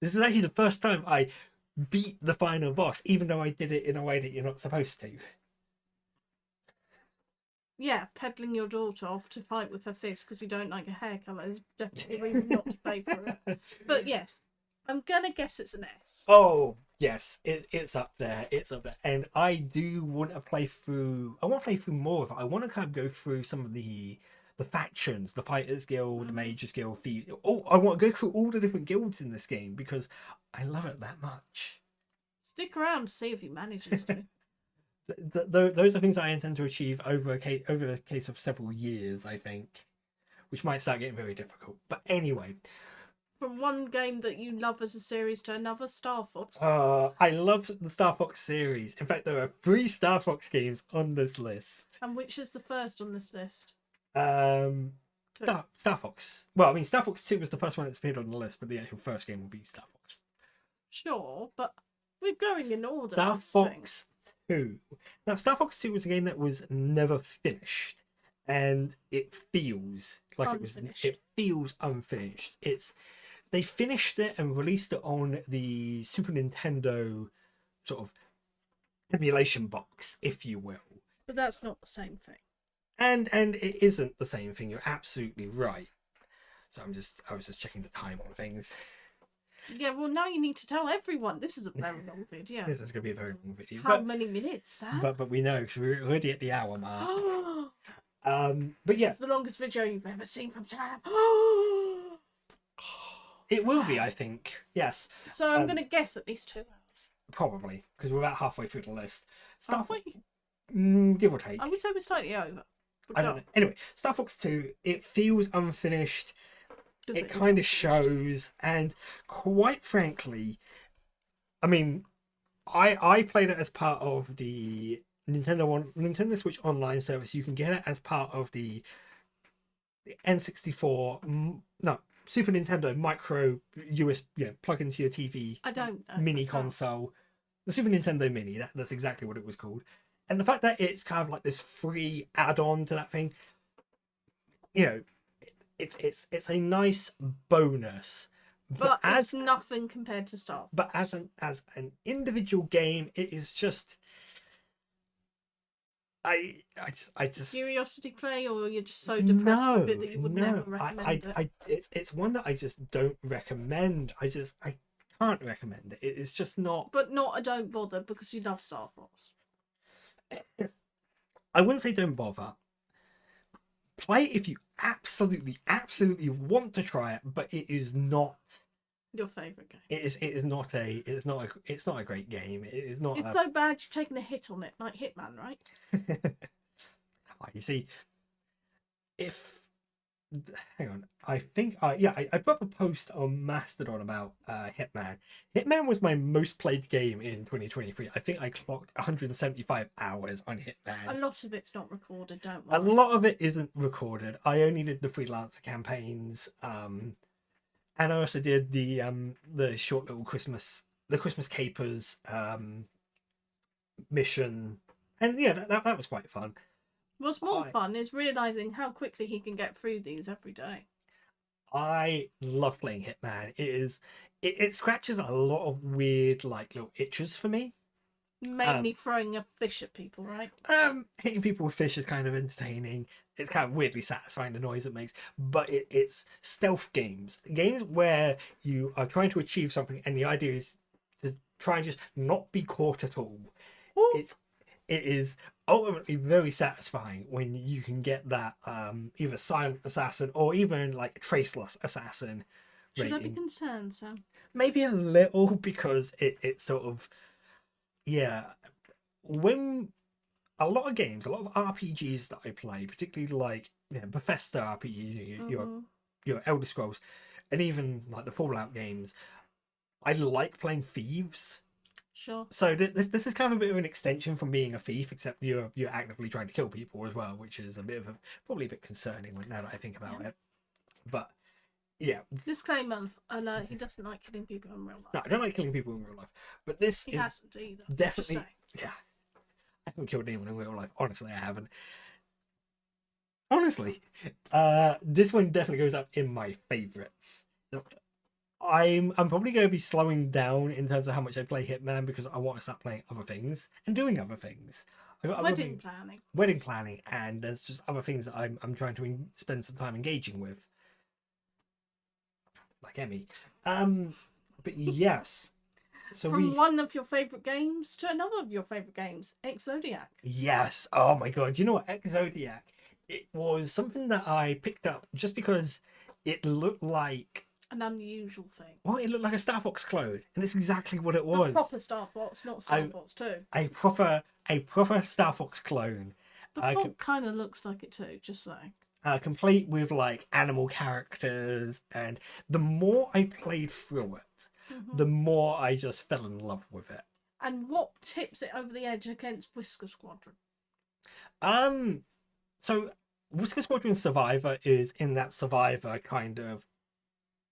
This is actually the first time I beat the final boss, even though I did it in a way that you're not supposed to. Yeah, peddling your daughter off to fight with her fist because you don't like her hair colour is definitely a reason not to pay for it. But yes, I'm gonna guess it's an S. Oh yes, it's up there. It's up there, and I do want to play through. I want to play through more of it. I want to kind of go through some of the factions, the Fighters Guild, the Mages Guild, Thieves. Oh, I want to go through all the different guilds in this game because I love it that much. Stick around to see if he manages to. Those are things I intend to achieve over a case of several years, I think, which might start getting very difficult. But anyway, from one game that you love as a series to another, Star Fox. I love the Star Fox series. In fact, there are 3 Star Fox games on this list. And which is the first on this list? Star Fox. Well, I mean, Star Fox 2 was the first one that's appeared on the list, but the actual first game will be Star Fox. Sure, but we're going in order. Star Fox 2. Now, Star Fox 2 was a game that was never finished, and it feels like unfinished. It feels unfinished. They finished it and released it on the Super Nintendo sort of emulation box, if you will. But that's not the same thing. And it isn't the same thing. You're absolutely right. So I was just checking the time on things. Yeah, well, now you need to tell everyone. This is a very long video. This is going to be a very long video. How many minutes, Sam? But we know because we're already at the hour mark. But yeah, this is the longest video you've ever seen from Sam. It will be, I think. Yes. So I'm going to guess at least 2 hours. Probably because we're about halfway through the list. Halfway? Give or take. I would say we're slightly over. I don't know. Anyway, Star Fox 2, it feels unfinished. It kind of shows, and quite frankly, I mean, I played it as part of the Nintendo Switch Online service. You can get it as part of the N64, Super Nintendo micro USB, plug into your TV. I don't know. Mini console, the Super Nintendo Mini. That's exactly what it was called. And the fact that it's kind of like this free add-on to that thing, it's a nice bonus. But it's nothing compared to Star Fox. But as an individual game, it is just I just curiosity play, or you're just so depressed with it that you would never recommend it. It's one that I just don't recommend. I can't recommend it. It's just not. But not a don't bother because you love Star Fox. I wouldn't say don't bother. Play it if you absolutely want to try it, but it is not your favorite game. It's not a great game. It is not. It's so bad you've taken a hit on it, like Hitman, right? You see, hang on, I think I put up a post on Mastodon about Hitman. Hitman was my most played game in 2023. I think I clocked 175 hours on Hitman. A lot of it's not recorded, don't worry. A lot of it isn't recorded. I only did the freelance campaigns, and I also did the short little Christmas Capers mission, and yeah, that was quite fun. What's more fun is realising how quickly he can get through these every day. I love playing Hitman. It scratches a lot of weird like little itches for me. Mainly throwing a fish at people, right? Hitting people with fish is kind of entertaining. It's kind of weirdly satisfying, the noise it makes. But it's stealth games where you are trying to achieve something, and the idea is to try and just not be caught at all. Ooh. It is ultimately very satisfying when you can get that either silent assassin or even like traceless assassin Should rating. I be concerned, Sam? Maybe a little, because it's sort of, yeah, when a lot of games, a lot of RPGs that I play, particularly like Bethesda RPGs, your Elder Scrolls, and even like the Fallout games, I like playing thieves. Sure. So this is kind of a bit of an extension from being a thief, except you're actively trying to kill people as well, which is probably a bit concerning now that I think about it. But yeah, disclaimer alert: he doesn't like killing people in real life. No, I don't like killing people in real life, but this he hasn't either. Definitely, yeah. I haven't killed anyone in real life. Honestly, I haven't. Honestly, this one definitely goes up in my favorites. I'm probably going to be slowing down in terms of how much I play Hitman, because I want to start playing other things and doing other things. I got wedding planning, and there's just other things that I'm trying to spend some time engaging with, like Emmy. But yes. So from one of your favourite games to another of your favourite games, Exodiac. Yes. Oh my god. You know what? Exodiac, it was something that I picked up just because it looked like an unusual thing. Well, it looked like a Star Fox clone, and it's exactly what it was. A proper Star Fox, not Star Fox 2. A proper Star Fox clone. The font kind of looks like it too, just saying. Complete with like animal characters, and the more I played through it, the more I just fell in love with it. And what tips it over the edge against Whisker Squadron? So Whisker Squadron Survivor is in that Survivor kind of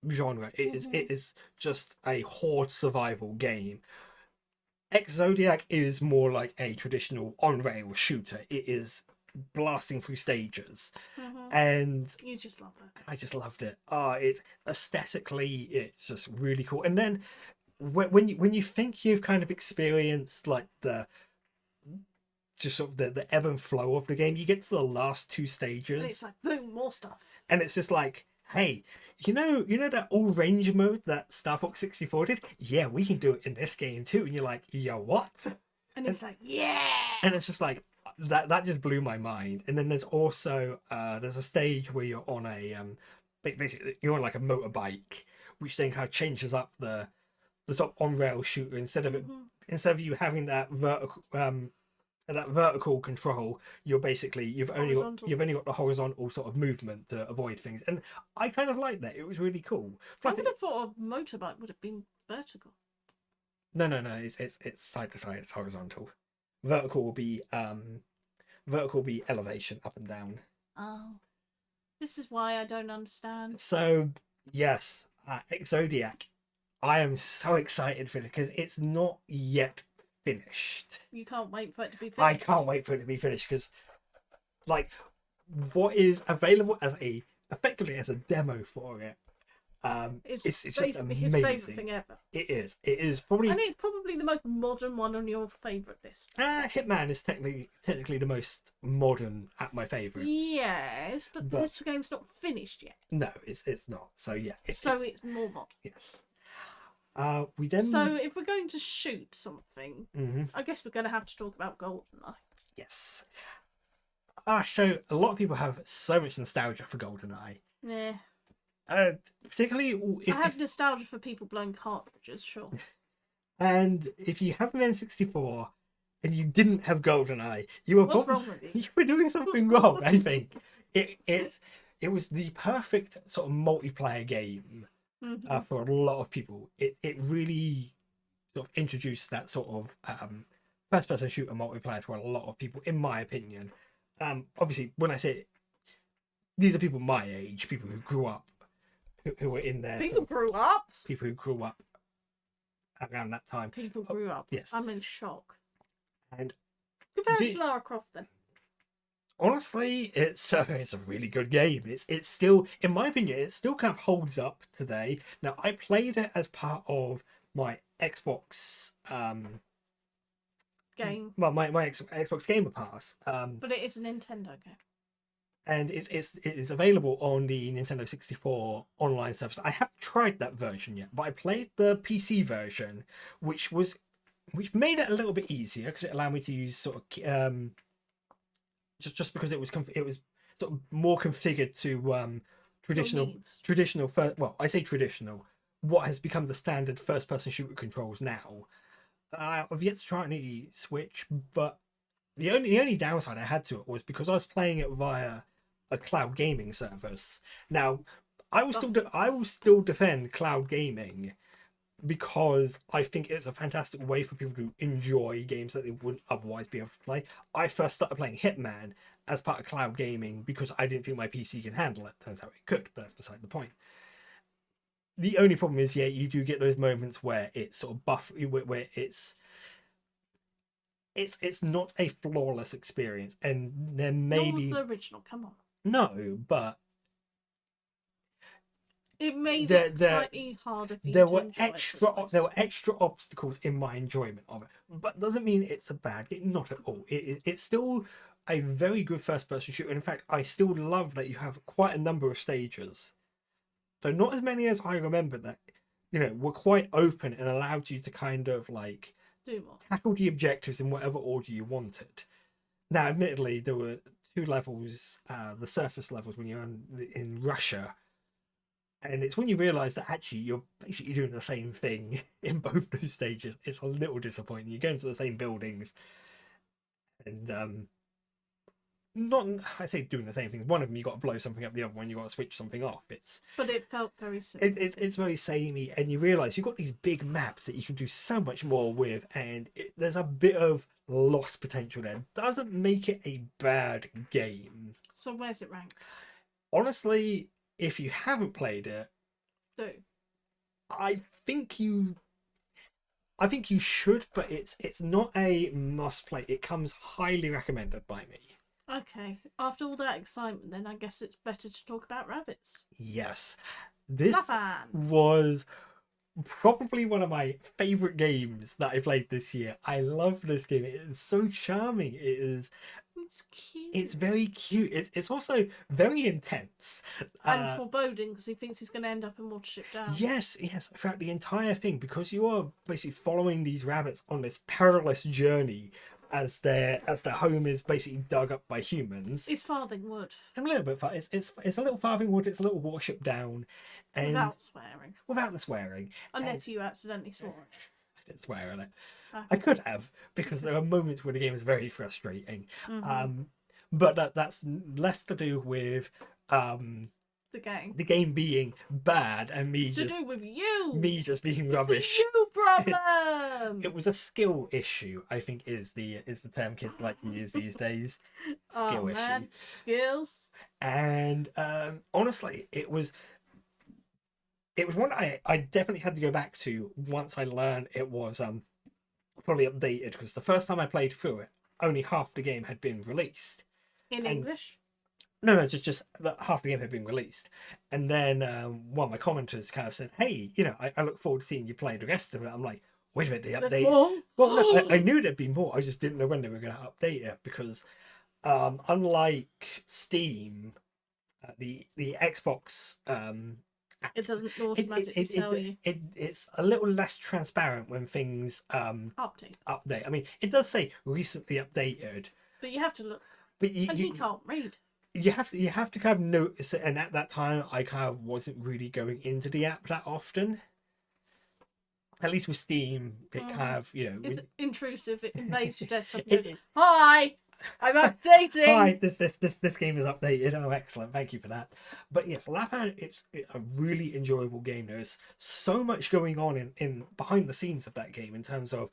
genre. It is just a horde survival game. Exodiac is more like a traditional on-rail shooter. It is blasting through stages, and you just love it. I just loved it. It aesthetically, it's just really cool. And then when you think you've kind of experienced like the ebb and flow of the game, you get to the last two stages, and it's like boom, more stuff, and it's just like, hey, you know that all range mode that Star Fox 64 did? Yeah, we can do it in this game too. And you're like, yo, what? And it's like, yeah. And it's just like, that just blew my mind. And then there's also there's a stage where you're on a basically you're on like a motorbike, which then kind of changes up the sort of on-rail shooter. Instead of you having that vertical control, you're basically you've only got the horizontal sort of movement to avoid things, and I kind of like that. It was really cool. I would have thought a motorbike would have been vertical. No, it's side to side. It's horizontal. Vertical will be elevation, up and down. Oh, this is why I don't understand. So yes, Exodiac, I am so excited for it because it's not yet finished. You can't wait for it to be finished. I can't wait for it to be finished because, like, what is available effectively as a demo for it, it's just amazing. His favourite thing ever. It is probably, and it's probably the most modern one on your favourite list. Hitman is technically the most modern at my favourites. Yes, but this game's not finished yet. No, it's not. So yeah, it's more modern. Yes. We then. So if we're going to shoot something, I guess we're going to have to talk about GoldenEye. Yes. So a lot of people have so much nostalgia for GoldenEye. Yeah. Particularly, I have nostalgia for people blowing cartridges, sure. And if you have an N64 and you didn't have GoldenEye, you were wrong with you? You were doing something wrong. I think it was the perfect sort of multiplayer game. For a lot of people, it really sort of introduced that sort of first-person shooter multiplayer to a lot of people, in my opinion. Obviously, when I say it, these are people my age, people who grew up, who were in there. People grew up around that time. People grew up. Yes, I'm in shock. And compare it to Lara Croft then. Honestly, it's a really good game. It's still, in my opinion, it still kind of holds up today. Now, I played it as part of my Xbox, Game, my Xbox Gamer Pass, but it is a Nintendo game. and it is available on the Nintendo 64 online service. I haven't tried that version yet, but I played the PC version, which which made it a little bit easier because it allowed me to use sort of just because it was sort of more configured to traditional needs. well, I say traditional, what has become the standard first person shooter controls now. I've yet to try any Switch, but the only downside I had to it was because I was playing it via a cloud gaming service. Now, I will still defend cloud gaming because I think it's a fantastic way for people to enjoy games that they wouldn't otherwise be able to play. I first started playing Hitman as part of cloud gaming because I didn't think my PC could handle it. Turns out it could, but that's beside the point. The only problem is, yeah, you do get those moments where it's sort of where it's not a flawless experience, and there may Nor was be the original. Come on. no, but It made it slightly harder for you to enjoy it. there were extra obstacles in my enjoyment of it, but doesn't mean it's a bad game. Not at all. It's still a very good first person shooter. In fact, I still love that you have quite a number of stages, though not as many as I remember, that were quite open and allowed you to kind of like Do more. tackle the objectives in whatever order you wanted. Now, admittedly, there were two levels, the surface levels when you're in Russia. And it's when you realise that actually you're basically doing the same thing in both those stages. It's a little disappointing. You go into the same buildings, and not I say doing the same things. One of them you got to blow something up, the other one you got to switch something off. But it felt very similar. It's very samey, and you realise you've got these big maps that you can do so much more with, and there's a bit of lost potential there. Doesn't make it a bad game. So where's it ranked? Honestly, if you haven't played it, Do. I think you should, but it's not a must play. It comes highly recommended by me. Okay. After all that excitement, then I guess it's better to talk about rabbits. Yes, this Lapan. was probably one of my favorite games that I played this year. I love this game. It is so charming. It's cute. It's very cute. It's also very intense and foreboding because he thinks he's going to end up in Watership Down. Yes, throughout the entire thing, because you are basically following these rabbits on this perilous journey as their home is basically dug up by humans. It's Farthing Wood. And a little bit far. It's a little Farthing Wood. It's a little Watership Down, and Without swearing. Without the swearing. Unless you accidentally swore. I didn't swear on it. I could have, because there are moments where the game is very frustrating. Mm-hmm. But that's less to do with the game being bad and me it's just to do with you. Me just being rubbish. You problem. It was a skill issue, I think is the term kids like to use these days. Skill issue. Man. Skills. And honestly, it was one I definitely had to go back to once I learned it was fully updated, because the first time I played through it, only half the game had been released. In English? No, just half the game had been released. And then one of my commenters kind of said, hey, I look forward to seeing you play the rest of it. I'm like, wait a minute, they update. Well, no, I knew there'd be more. I just didn't know when they were going to update it, because unlike Steam, the Xbox it doesn't automatically tell you. It's a little less transparent when things update. I mean, it does say recently updated, but you have to look. But he can't read. You have to kind of notice it, and at that time, I kind of wasn't really going into the app that often. At least with Steam, it kind of it's intrusive. It invades your desktop. And goes, hi, I'm updating. Hi, this game is updated. Oh, excellent! Thank you for that. But yes, Lapan, it's a really enjoyable game. There's so much going on in behind the scenes of that game in terms of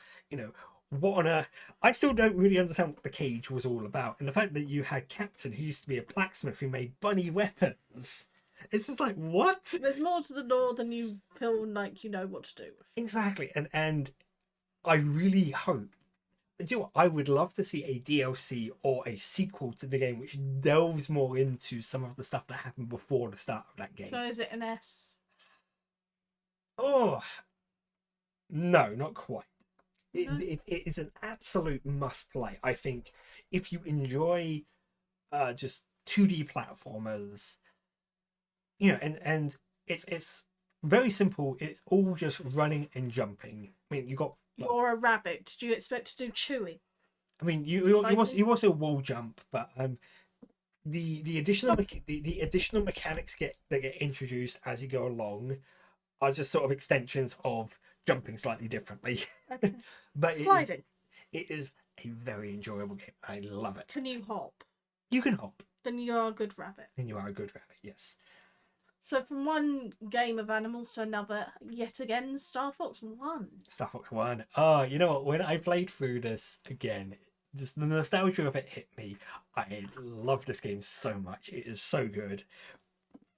what on earth. I still don't really understand what the cage was all about, and the fact that you had Captain, who used to be a blacksmith who made bunny weapons. It's just like, what? There's more to the lore than you feel like you know what to do with. Exactly, and I really hope do you know what? I would love to see a DLC or a sequel to the game which delves more into some of the stuff that happened before the start of that game. So is it an S? Oh, no, not quite. No? It is an absolute must play. I think if you enjoy just 2D platformers, and it's very simple. It's all just running and jumping. I mean, you got. You're a rabbit. Do you expect to do chewing? I mean, you also wall jump, but the additional mechanics that get introduced as you go along are just sort of extensions of jumping slightly differently. Okay. But Sliding. it is a very enjoyable game. I love it. Can you hop? You can hop, Then you're a good rabbit. and you are a good rabbit. Yes. So from one game of animals to another, yet again, Star Fox won. Star Fox 1. Oh, you know what? When I played through this again, just the nostalgia of it hit me. I love this game so much. It is so good.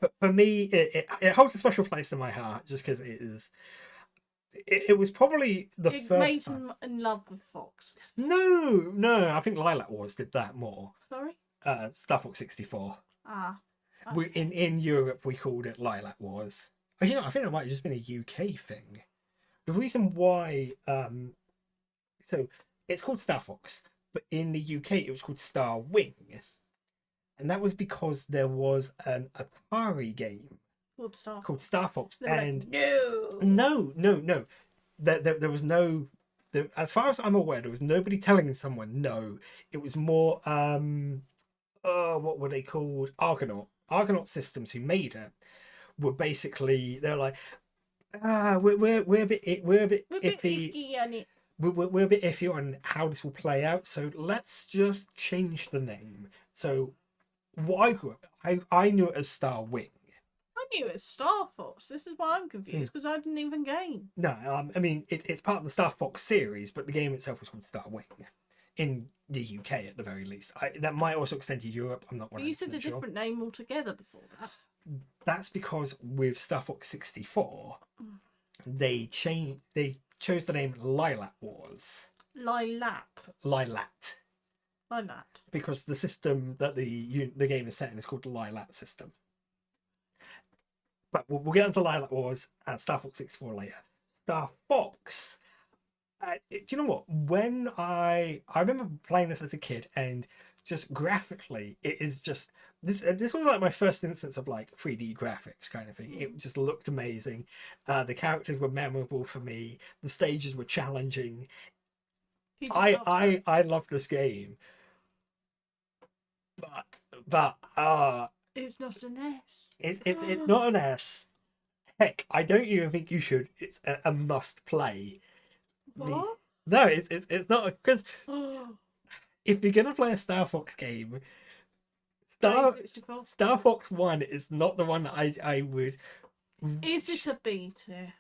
But for me, it holds a special place in my heart just because it is. It was probably the It first made time. him in love with foxes. No. I think Lilac Wars did that more. Sorry? Star Fox 64. Ah. In Europe, we called it Lilac Wars. I think it might have just been a UK thing. The reason why, so it's called Star Fox, but in the UK it was called Star Wing, and that was because there was an Atari game called Star Fox, and like, no. no, there was no. As far as I'm aware, there was nobody telling someone no. It was more, what were they called? Argonaut Systems, who made it, were basically, they're like, we're a bit iffy. On it. We're a bit iffy on how this will play out, so let's just change the name. So what I grew up, I knew it as Star Wing. I knew it was Star Fox. This is why I'm confused, because I didn't even game. No, I mean it's part of the Star Fox series, but the game itself was called Star Wing in the UK at the very least. That might also extend to Europe. I'm not 100% But you said a sure. different name altogether before that. That's because with Star Fox 64, they chose the name Lilac Wars. Lilac. Because the system that the game is set in is called the Lilac system. But we'll get into Lilac Wars and Star Fox 64 later. Star Fox. Do you know what? When I remember playing this as a kid, and just graphically, it is just this was like my first instance of like 3D graphics kind of thing. It just looked amazing. The characters were memorable for me. The stages were challenging. I love this game. But it's not an S. It's not an S. Heck, I don't even think you should. It's a must play. What? No, it's not, because if you're gonna play a Star Fox game, Star Fox 1 is not the one that I would. Is it a B tier?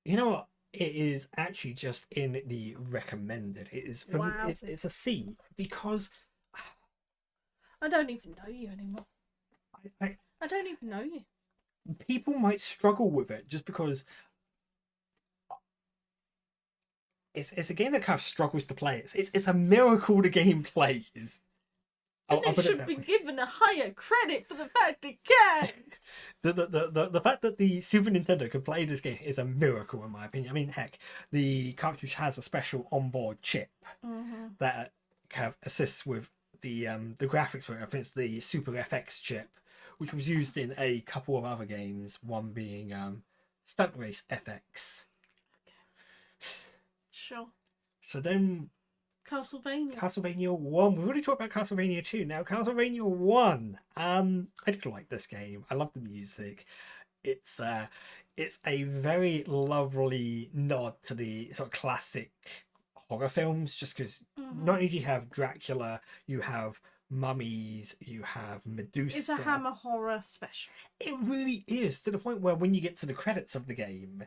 You know what? It is actually just in the recommended. It is for me, it's a C, because I don't even know you anymore. I don't even know you. People might struggle with it just because it's a game that kind of struggles to play. It's a miracle the game plays. And it should be given a higher credit for the fact it can. The fact that the Super Nintendo can play this game is a miracle, in my opinion. I mean, heck, the cartridge has a special onboard chip that kind of assists with the graphics for it. For instance, the Super FX chip, which was used in a couple of other games. One being Stunt Race FX. Sure. So then Castlevania 1. We've already talked about Castlevania 2. Now Castlevania 1. I did like this game. I love the music. It's a very lovely nod to the sort of classic horror films, just because not only do you have Dracula, you have mummies, you have Medusa. It's a Hammer horror special. It really is, to the point where when you get to the credits of the game,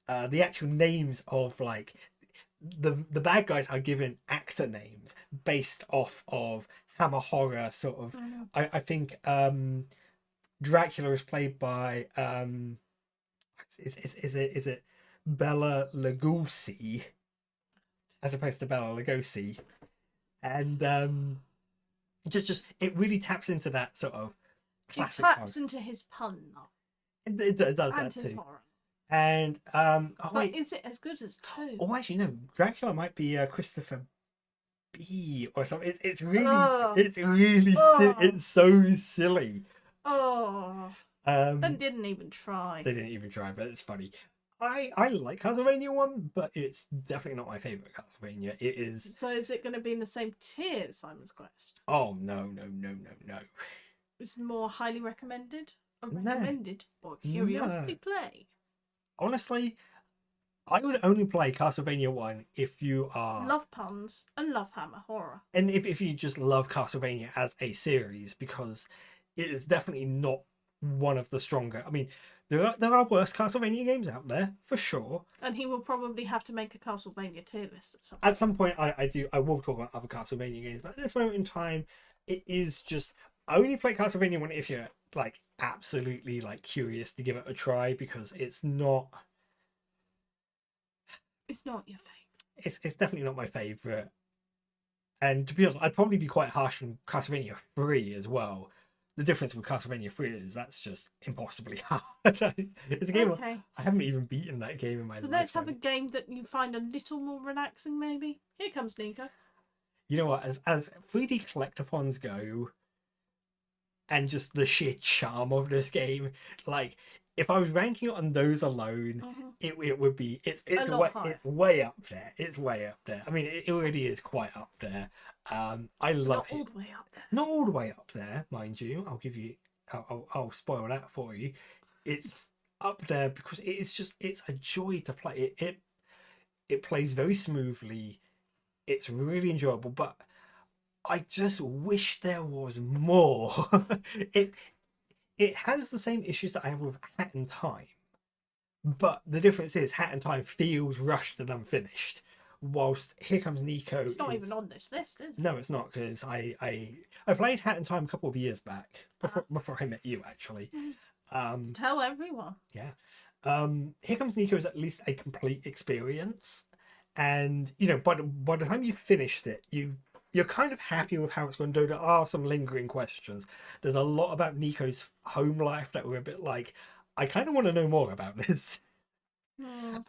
the actual names of like the bad guys are given actor names based off of Hammer horror sort of. I think Dracula is played by is it Bela Lugosi? as opposed to Bela Lugosi. And just it really taps into that sort of It classic taps into his pun love it does and that his too. horror. And oh But wait, is it as good as 2? oh actually no, Dracula might be Christopher B or something. It's really Oh. it's really Oh. it's so silly. Oh, Um, they didn't even try. they didn't even try, but it's funny. I like Castlevania 1, but it's definitely not my favorite Castlevania. It is. So is it going to be in the same tier as Simon's Quest? Oh no. It's more highly recommended, or No. recommended, or curiosity play. Honestly, I would only play Castlevania 1 if you are Love puns and love hammer horror. and if you just love Castlevania as a series, because it is definitely not one of the stronger. I mean, there are worse Castlevania games out there for sure. And he will probably have to make a Castlevania tier list at some point. At some point, I will talk about other Castlevania games, but at this moment in time, it is just I only play Castlevania 1 if you're like absolutely like curious to give it a try, because it's not. It's not your favourite. It's definitely not my favorite. And to be honest, I'd probably be quite harsh on Castlevania 3 as well. The difference with Castlevania 3 is that's just impossibly hard. It's a game Okay. I haven't even beaten that game in my So life. let's have a game that you find a little more relaxing, maybe. Here comes Nico. You know what? As 3D collectathons go, and just the sheer charm of this game, like if I was ranking it on those alone, it would be it's A lot higher. it's way up there. It's way up there. I mean, it already is quite up there. I love Not all it. the way up there. Not all the way up there, mind you. I'll spoil that for you. It's up there because it is just it's a joy to play. It plays very smoothly. It's really enjoyable, but I just wish there was more. it has the same issues that I have with Hat in Time, but the difference is Hat in Time feels rushed and unfinished, whilst Here Comes Nico. It's not even on this list, is it? No, it's not, because I played Hat in Time a couple of years back before I met you actually. Tell everyone. Yeah. Here Comes Nico is at least a complete experience, and you know by the time you finished it, you're kind of happy with how it's going to do. There are some lingering questions. There's a lot about Nico's home life that were a bit like, I kind of want to know more about this.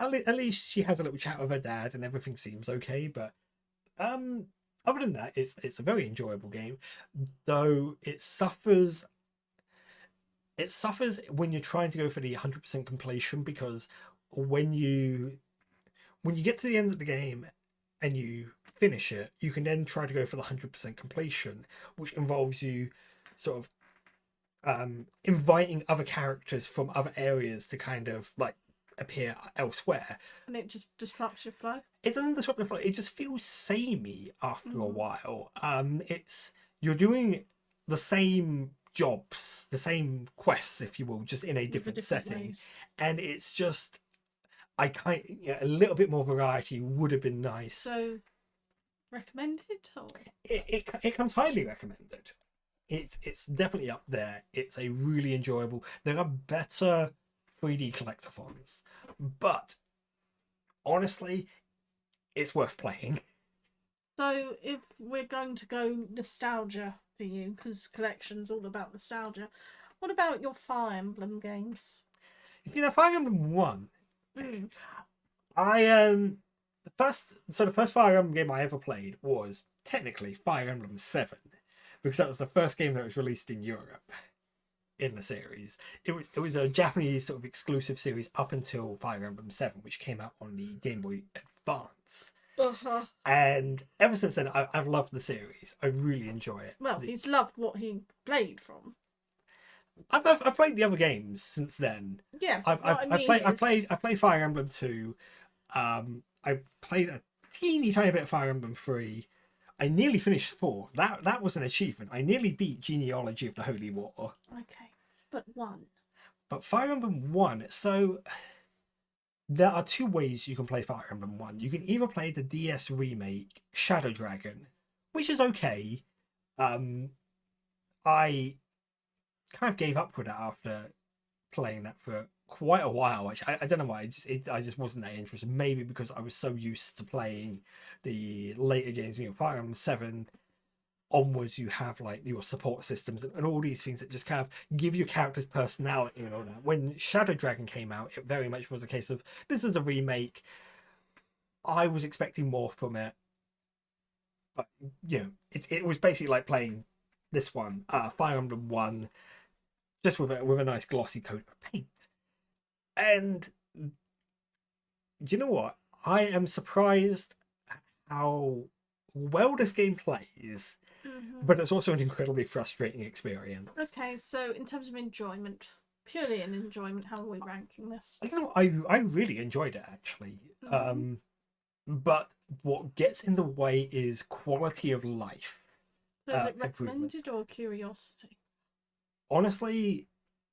At least she has a little chat with her dad and everything seems okay, but other than that, it's a very enjoyable game, though it suffers when you're trying to go for the 100% completion, because when you get to the end of the game and you finish it, you can then try to go for the 100% completion, which involves you sort of inviting other characters from other areas to kind of like appear elsewhere. And it just disrupts your flow. It doesn't disrupt the flow. It just feels samey after a while. You're doing the same jobs, the same quests, if you will, just in a different setting, ways. and it's just a little bit more variety would have been nice. So, recommended? Or? It comes highly recommended. It's definitely up there. It's a really enjoyable. There are better 3D collectathons, but honestly, it's worth playing. So, if we're going to go nostalgia for you, because collection's all about nostalgia, what about your Fire Emblem games? You know, Fire Emblem 1. The first Fire Emblem game I ever played was technically Fire Emblem 7, because that was the first game that was released in Europe in the series. It was a Japanese sort of exclusive series up until Fire Emblem 7, which came out on the Game Boy Advance. And ever since then, I've loved the series. I really enjoy it. Well, he's loved what he played from. I've played the other games since then. Yeah, I played Fire Emblem 2. I played a teeny tiny bit of Fire Emblem 3. I nearly finished 4. That was an achievement. I nearly beat Genealogy of the Holy War. Okay, but 1. But Fire Emblem 1, so there are two ways you can play Fire Emblem 1. You can either play the DS remake Shadow Dragon, which is okay. I kind of gave up with it after playing that for quite a while. I don't know why. I just wasn't that interested. Maybe because I was so used to playing the later games, Fire Emblem 7 onwards, you have like your support systems and all these things that just kind of give your characters personality and all that. When Shadow Dragon came out, it very much was a case of, this is a remake. I was expecting more from it, but it was basically like playing this one, Fire Emblem 1, just with a nice glossy coat of paint. And do you know what? I am surprised how well this game plays, but it's also an incredibly frustrating experience. Okay, so in terms of enjoyment, purely in enjoyment, how are we ranking this? I really enjoyed it, actually. But what gets in the way is quality of life. So is it recommended or curiosity? Honestly,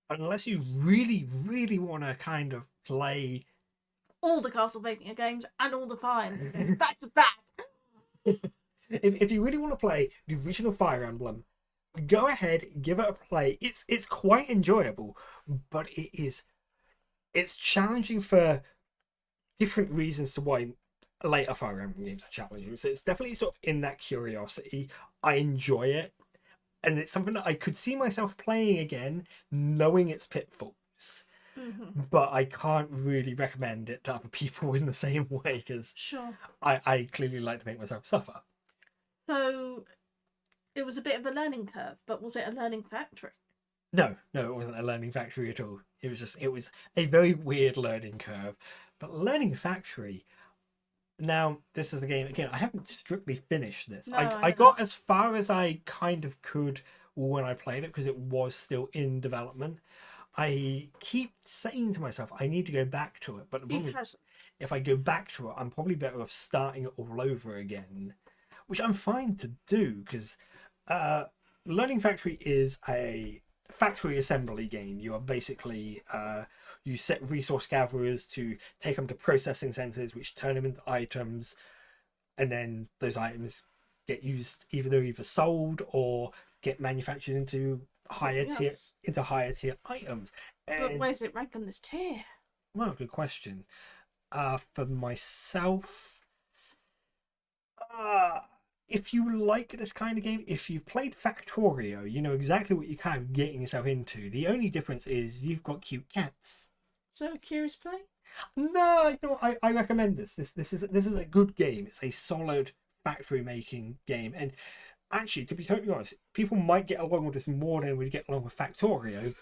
unless you really, really want to kind of play all the Castlevania games and all the Fire Emblem games back to back. If you really want to play the original Fire Emblem, go ahead, give it a play. It's quite enjoyable, but it's challenging for different reasons to why later Fire Emblem games are challenging. So it's definitely sort of in that curiosity. I enjoy it, and it's something that I could see myself playing again, knowing its pitfalls. But I can't really recommend it to other people in the same way, because I clearly like to make myself suffer. So it was a bit of a learning curve, but was it a learning factory? No, it wasn't a learning factory at all. It was a very weird learning curve. But learning factory, now this is the game again. I haven't strictly finished this. No, I got as far as I kind of could when I played it, because it was still in development. I keep saying to myself, I need to go back to it. But the problem is, if I go back to it, I'm probably better off starting it all over again, which I'm fine to do, because Learning Factory is a factory assembly game. You are basically, you set resource gatherers to take them to processing centers, which turn them into items, and then those items get used, they're either sold or get manufactured into higher tier items. But where's it rank on this tier? Well, good question. For myself, if you like this kind of game, if you've played Factorio, you know exactly what you're kind of getting yourself into. The only difference is you've got cute cats. So, curious play? No, I recommend this. This is a good game. It's a solid factory making game, and actually, to be totally honest, people might get along with this more than we get along with Factorio,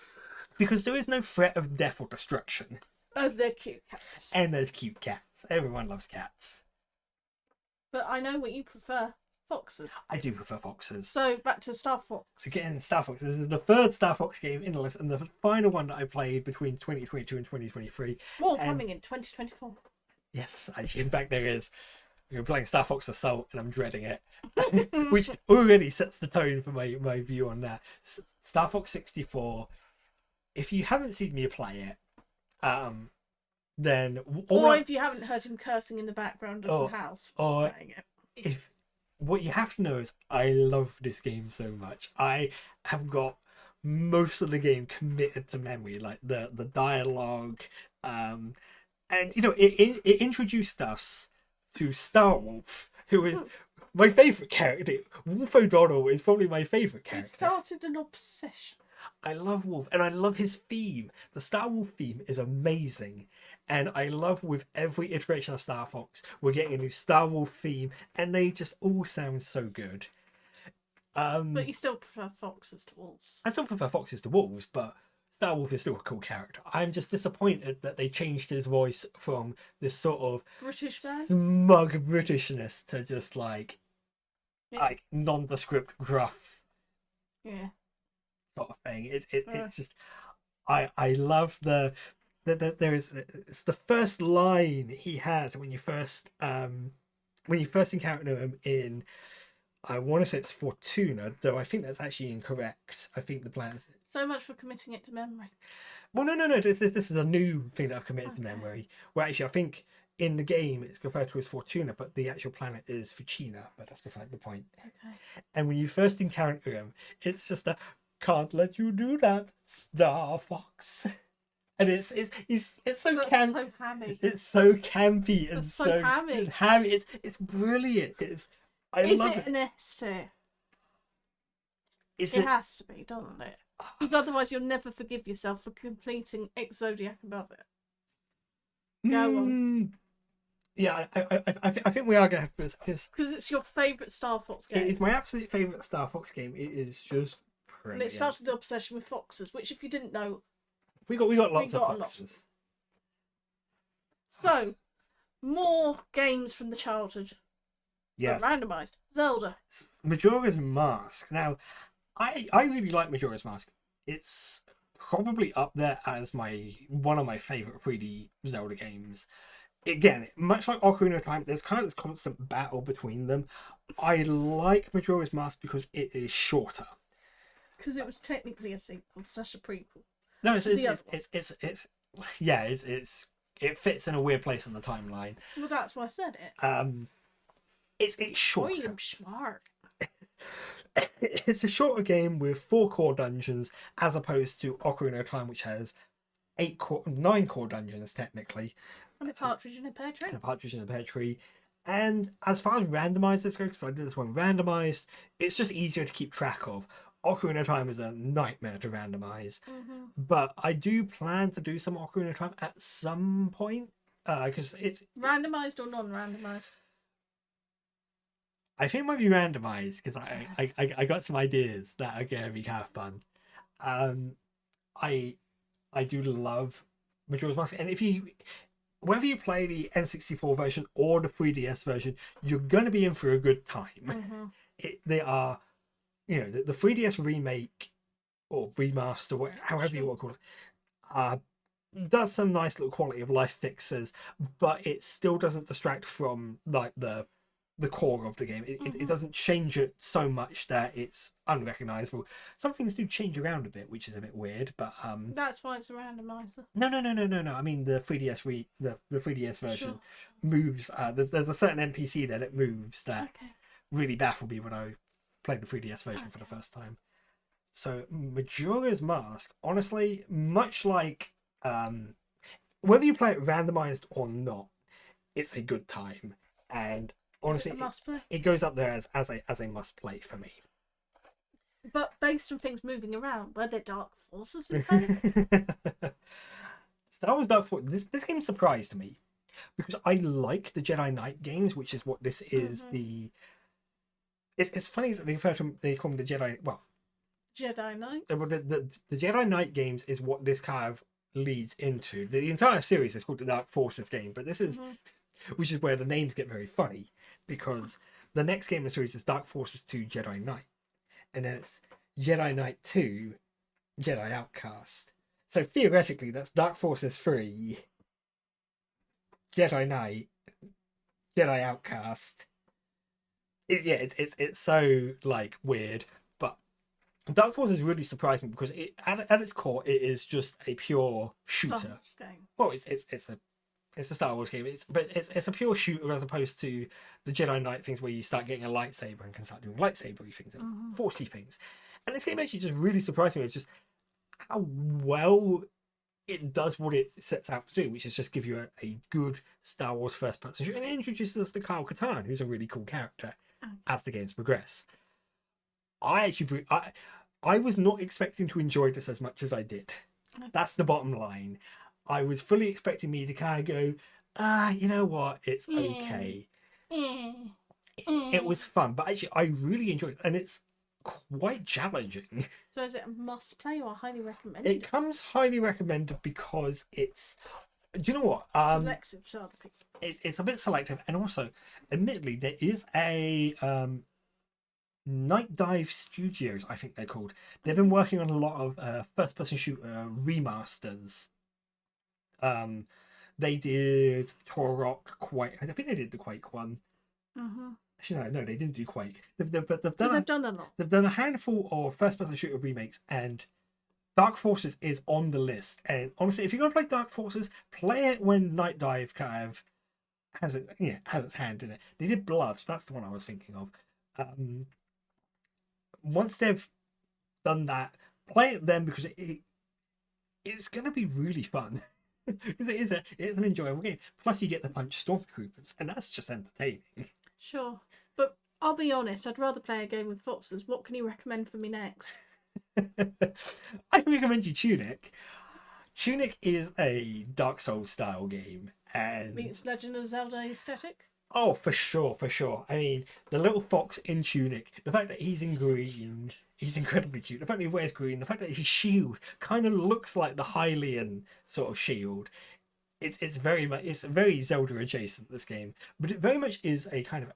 because there is no threat of death or destruction. Oh, they're cute cats. And there's cute cats. Everyone loves cats. But I know what you prefer. Foxes. I do prefer foxes. So back to Star Fox. Again, Star Fox. This is the third Star Fox game in the list, and the final one that I played between 2022 and 2023. More coming in 2024. Yes, in fact there is. We're playing Star Fox Assault, and I'm dreading it, which already sets the tone for my view on that. Star Fox 64. If you haven't seen me play it, then if you haven't heard him cursing in the background of the house playing it. What you have to know is I love this game so much. I have got most of the game committed to memory, like the dialogue, and it introduced us to Starwolf, who is my favourite character. Wolf O'Donnell is probably my favourite character. It started an obsession. I love Wolf, and I love his theme. The Starwolf theme is amazing. And I love with every iteration of Star Fox, we're getting a new Starwolf theme, and they just all sound so good. But you still prefer foxes to wolves. I still prefer foxes to wolves, but Starwolf is still a cool character. I'm just disappointed that they changed his voice from this sort of British man, smug Britishness to just like nondescript gruff sort of thing. It's just I love it's the first line he has when you first encounter him in, I want to say it's Fortuna, though I think that's actually incorrect. I think the plan is... So much for committing it to memory. Well, no. This is a new thing that I've committed to memory. Well, actually, I think in the game it's referred to as Fortuna, but the actual planet is Fucina, but that's beside the point. Okay. And when you first encounter him, it's just can't let you do that, Star Fox. and it's so That's so hammy. It's so campy and That's so hammy. hammy. It's brilliant. I Is love it an S tier? Is It has to be, doesn't it? Because otherwise you'll never forgive yourself for completing X Zodiac above it. Go on. Yeah, I think we are going to have to, because it's your favourite Star Fox game. It is my absolute favourite Star Fox game. It is just brilliant. And it starts with the obsession with foxes, which if you didn't know, we got lots of foxes. So, more games from the childhood. Yes. Randomised. Zelda. Majora's Mask. Now, I really like Majora's Mask. It's probably up there as one of my favourite 3D Zelda games. Again, much like Ocarina of Time, there's kind of this constant battle between them. I like Majora's Mask because it is shorter. Because it was technically a sequel / a prequel. No, it fits in a weird place in the timeline. Well, that's why I said it. It's shorter. Boy, I'm smart. It's a shorter game with 4 core dungeons, as opposed to Ocarina of Time, which has 9 core dungeons technically. And a partridge in a pear tree. And a partridge in a pear tree. And as far as randomizers go, because I did this one randomized, it's just easier to keep track of. Ocarina of Time is a nightmare to randomize. Mm-hmm. But I do plan to do some Ocarina of Time at some point. Because it's... Randomized or non-randomized? I think it might be randomized, because I got some ideas that are going to be kind of fun. I do love Majora's Mask. And whether you play the N64 version or the 3DS version, you're going to be in for a good time. Mm-hmm. They are, the 3DS remake or remaster, however you want to call it, does some nice little quality of life fixes, but it still doesn't distract from like the core of the game. It doesn't change it so much that it's unrecognizable. Some things do change around a bit, which is a bit weird, but that's why it's a randomizer. No. I mean the 3DS the 3DS version moves. There's a certain NPC that moves that really baffled me when I played the 3DS version for the first time. So Majora's Mask, honestly, much like whether you play it randomized or not, it's a good time. And honestly, it goes up there as a must play for me. But based on things moving around, were there dark forces in Star Wars Dark Forces. This game surprised me because I like the Jedi Knight games, which is what this is. It's funny that they call them the Jedi. Well, Jedi Knight. The Jedi Knight games is what this kind of leads into. The entire series is called the Dark Forces game, but this is, which is where the names get very funny, because the next game in the series is Dark Forces 2 Jedi Knight, and then it's Jedi Knight 2 Jedi Outcast. So theoretically, that's Dark Forces 3 Jedi Knight Jedi Outcast. It's so like weird, but Dark Forces really surprised me because at its core it is just a pure shooter. Well, it's a Star Wars game. It's a pure shooter as opposed to the Jedi Knight things where you start getting a lightsaber and can start doing lightsabery things and forcey things. And this game actually just really surprised me with just how well it does what it sets out to do, which is just give you a good Star Wars first-person shooter, and it introduces us to Kyle Katarn, who's a really cool character as the games progress. I was not expecting to enjoy this as much as I did. That's the bottom line. I was fully expecting me to kind of go, you know what, it's okay. It was fun, but actually I really enjoyed it, and it's quite challenging. So is it a must play or highly recommended? It comes highly recommended because it's, do you know what? Selective, so other people. It's a bit selective, and also, admittedly, there is a Night Dive Studios, I think they're called. They've been working on a lot of first-person shooter remasters. They did Turok, Quake. I think they did the Quake one. Actually, no, they didn't do Quake. They've done a lot. They've done a handful of first-person shooter remakes, and Dark Forces is on the list. And honestly, if you're going to play Dark Forces, play it when Night Dive kind of has its hand in it. They did Blood. That's the one I was thinking of. Once they've done that, play it then, because it's going to be really fun. Because it's an enjoyable game. Plus, you get to punch stormtroopers, and that's just entertaining. Sure. But I'll be honest, I'd rather play a game with foxes. What can you recommend for me next? I recommend you Tunic. Tunic is a Dark Souls style game, and Meets Legend of Zelda aesthetic? oh, for sure, for sure. I mean, the little fox in Tunic, the fact that he's in green, he's incredibly cute. The fact that he wears green, the fact that his shield kind of looks like the Hylian sort of shield. It's very much, it's very Zelda adjacent, this game, but it very much is a kind of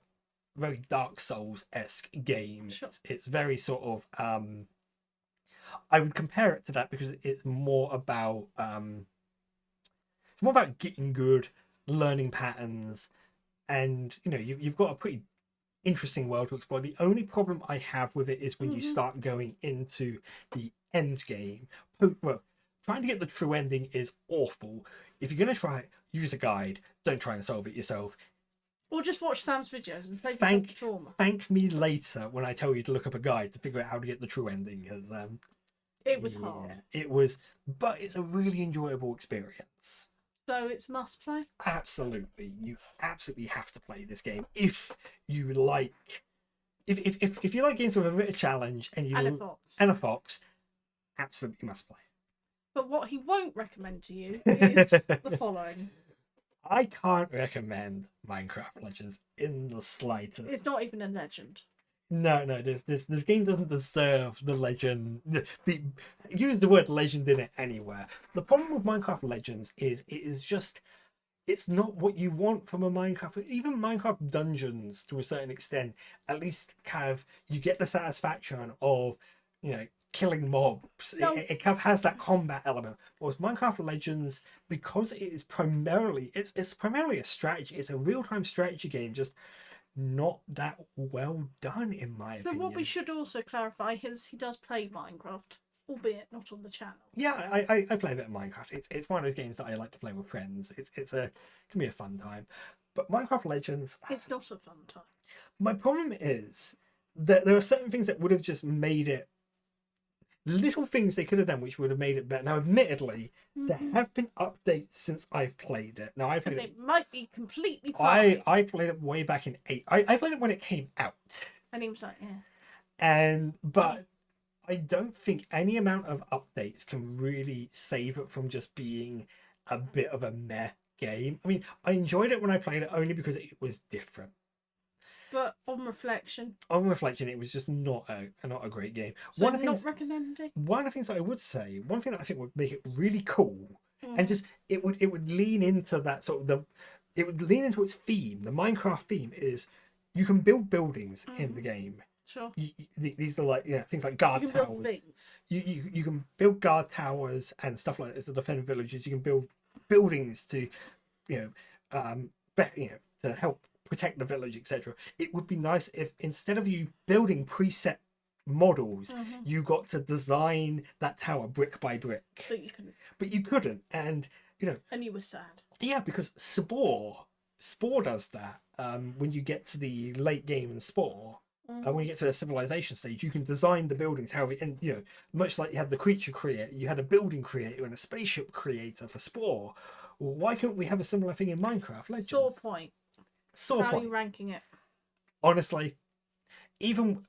very Dark Souls-esque game. Sure. It's very sort of I would compare it to that because it's more about getting good, learning patterns, and you know you've got a pretty interesting world to explore. The only problem I have with it is when you start going into the end game. Well, trying to get the true ending is awful. If you're going to try it, use a guide. Don't try and solve it yourself. Or just watch Sam's videos and save yourself the trauma. Thank me later when I tell you to look up a guide to figure out how to get the true ending. Because it was hard. It was, but it's a really enjoyable experience. So it's must play? Absolutely. You absolutely have to play this game if you like. If you like games with a bit of challenge and a fox, absolutely must play. But what he won't recommend to you is the following. I can't recommend Minecraft Legends in the slightest. It's not even a legend. No, this game doesn't deserve the legend. Use the word legend in it anywhere. The problem with Minecraft Legends is it's not what you want from a Minecraft. Even Minecraft Dungeons, to a certain extent, at least kind of you get the satisfaction of, you know, killing mobs. No. It kind of has that combat element. Whereas Minecraft Legends, because it is primarily it's primarily a strategy. It's a real-time strategy game, just not that well done in my opinion. So what we should also clarify is he does play Minecraft, albeit not on the channel. Yeah, I play a bit of Minecraft. It's one of those games that I like to play with friends. It can be a fun time. But Minecraft Legends, it's not a fun time. My problem is that there are certain things that would have just made it, little things they could have done which would have made it better. Now, admittedly, there have been updates since I've played it. Now, it might be completely fine. I played it way back in 8. I played it when it came out. And he was like, yeah. But I don't think any amount of updates can really save it from just being a bit of a meh game. I mean, I enjoyed it when I played it only because it was different. But on reflection, it was just not a great game. So not recommending. One of the things that I would say, one thing that I think would make it really cool, and just it would lean into that sort of it would lean into its theme. The Minecraft theme is you can build buildings in the game. Sure. These are like things like guard towers. Build things. You can build guard towers and stuff like that to defend villages. You can build buildings to to help protect the village, etc. It would be nice if instead of you building preset models, you got to design that tower brick by brick. But you couldn't, and and you were sad. Yeah, because Spore does that. When you get to the late game in Spore, when you get to the civilization stage, you can design the buildings however, and much like you had the creature creator, you had a building creator and a spaceship creator for Spore. Well, why couldn't we have a similar thing in Minecraft Legends? Sore point. How are you ranking it? Honestly, even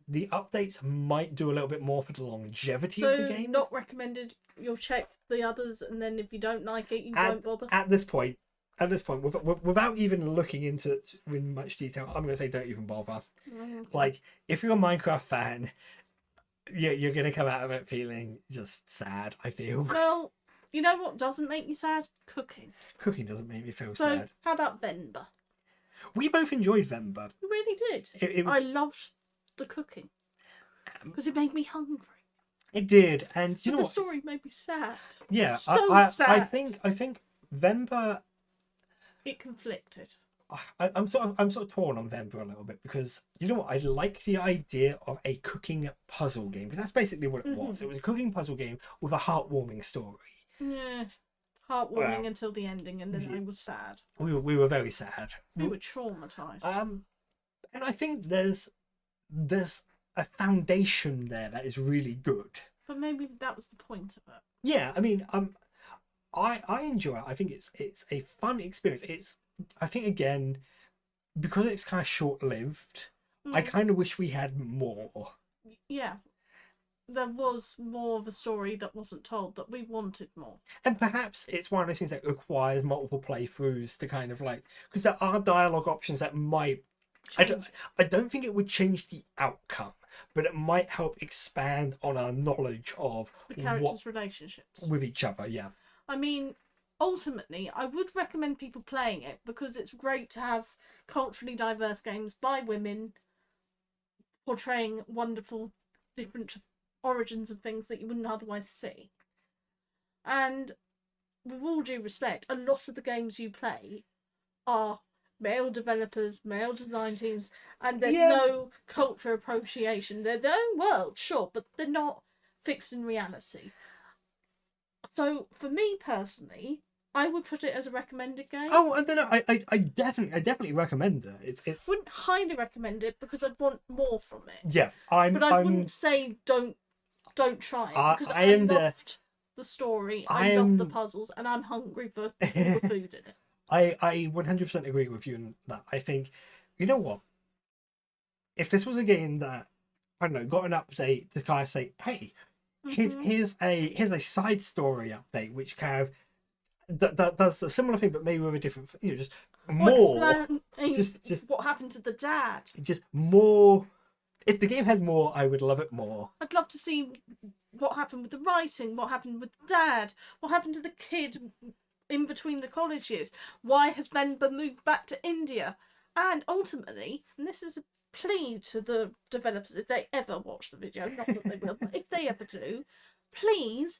the updates might do a little bit more for the longevity of the game. Not recommended. You'll check the others, and then if you don't like it, you won't bother. At this point, without even looking into it in much detail, I'm going to say don't even bother. Like, if you're a Minecraft fan, you're going to come out of it feeling just sad, I feel. Well, you know what doesn't make me sad? Cooking. Cooking doesn't make me feel sad. So, how about Venba? We both enjoyed Venba. We really did. I loved the cooking because it made me hungry. It did, and you know the what? story made me sad. Yeah, sad. I think Venba. It conflicted. I'm sort of torn on Venba a little bit because you know what? I like the idea of a cooking puzzle game because that's basically what it was. It was a cooking puzzle game with a heartwarming story. Yeah. Heartwarming until the ending, and then I was sad. We were very sad. We were traumatized. And I think there's a foundation there that is really good. But maybe that was the point of it. Yeah, I mean, I enjoy it. I think it's a fun experience. I think again, because it's kind of short lived, I kind of wish we had more. Yeah. There was more of a story that wasn't told, that we wanted more. And perhaps it's one of those things that requires multiple playthroughs to kind of like, because there are dialogue options that might. I don't think it would change the outcome, but it might help expand on our knowledge of the characters' relationships with each other. Yeah. I mean, ultimately, I would recommend people playing it because it's great to have culturally diverse games by women portraying wonderful, different origins of things that you wouldn't otherwise see. And with all due respect, a lot of the games you play are male developers, male design teams, and there's no culture appropriation. They're their own world, sure, but they're not fixed in reality. So for me personally, I would put it as a recommended game. Oh, I don't know. I definitely recommend it. It's wouldn't highly recommend it because I'd want more from it. Yeah, but I wouldn't say don't try it because I loved the story. I loved the puzzles, and I'm hungry for all the food in it. I 100% agree with you in that. I think, you know what? If this was a game that, I don't know, got an update to kind of say, hey, here's a side story update which kind of does a similar thing but maybe with a different, just more. Just what happened to the dad? Just more. If the game had more, I would love it more. I'd love to see what happened with the writing, what happened with the dad, what happened to the kid in between the college years. Why has Ben moved back to India? And ultimately, and this is a plea to the developers if they ever watch the video, not that they will, but if they ever do, please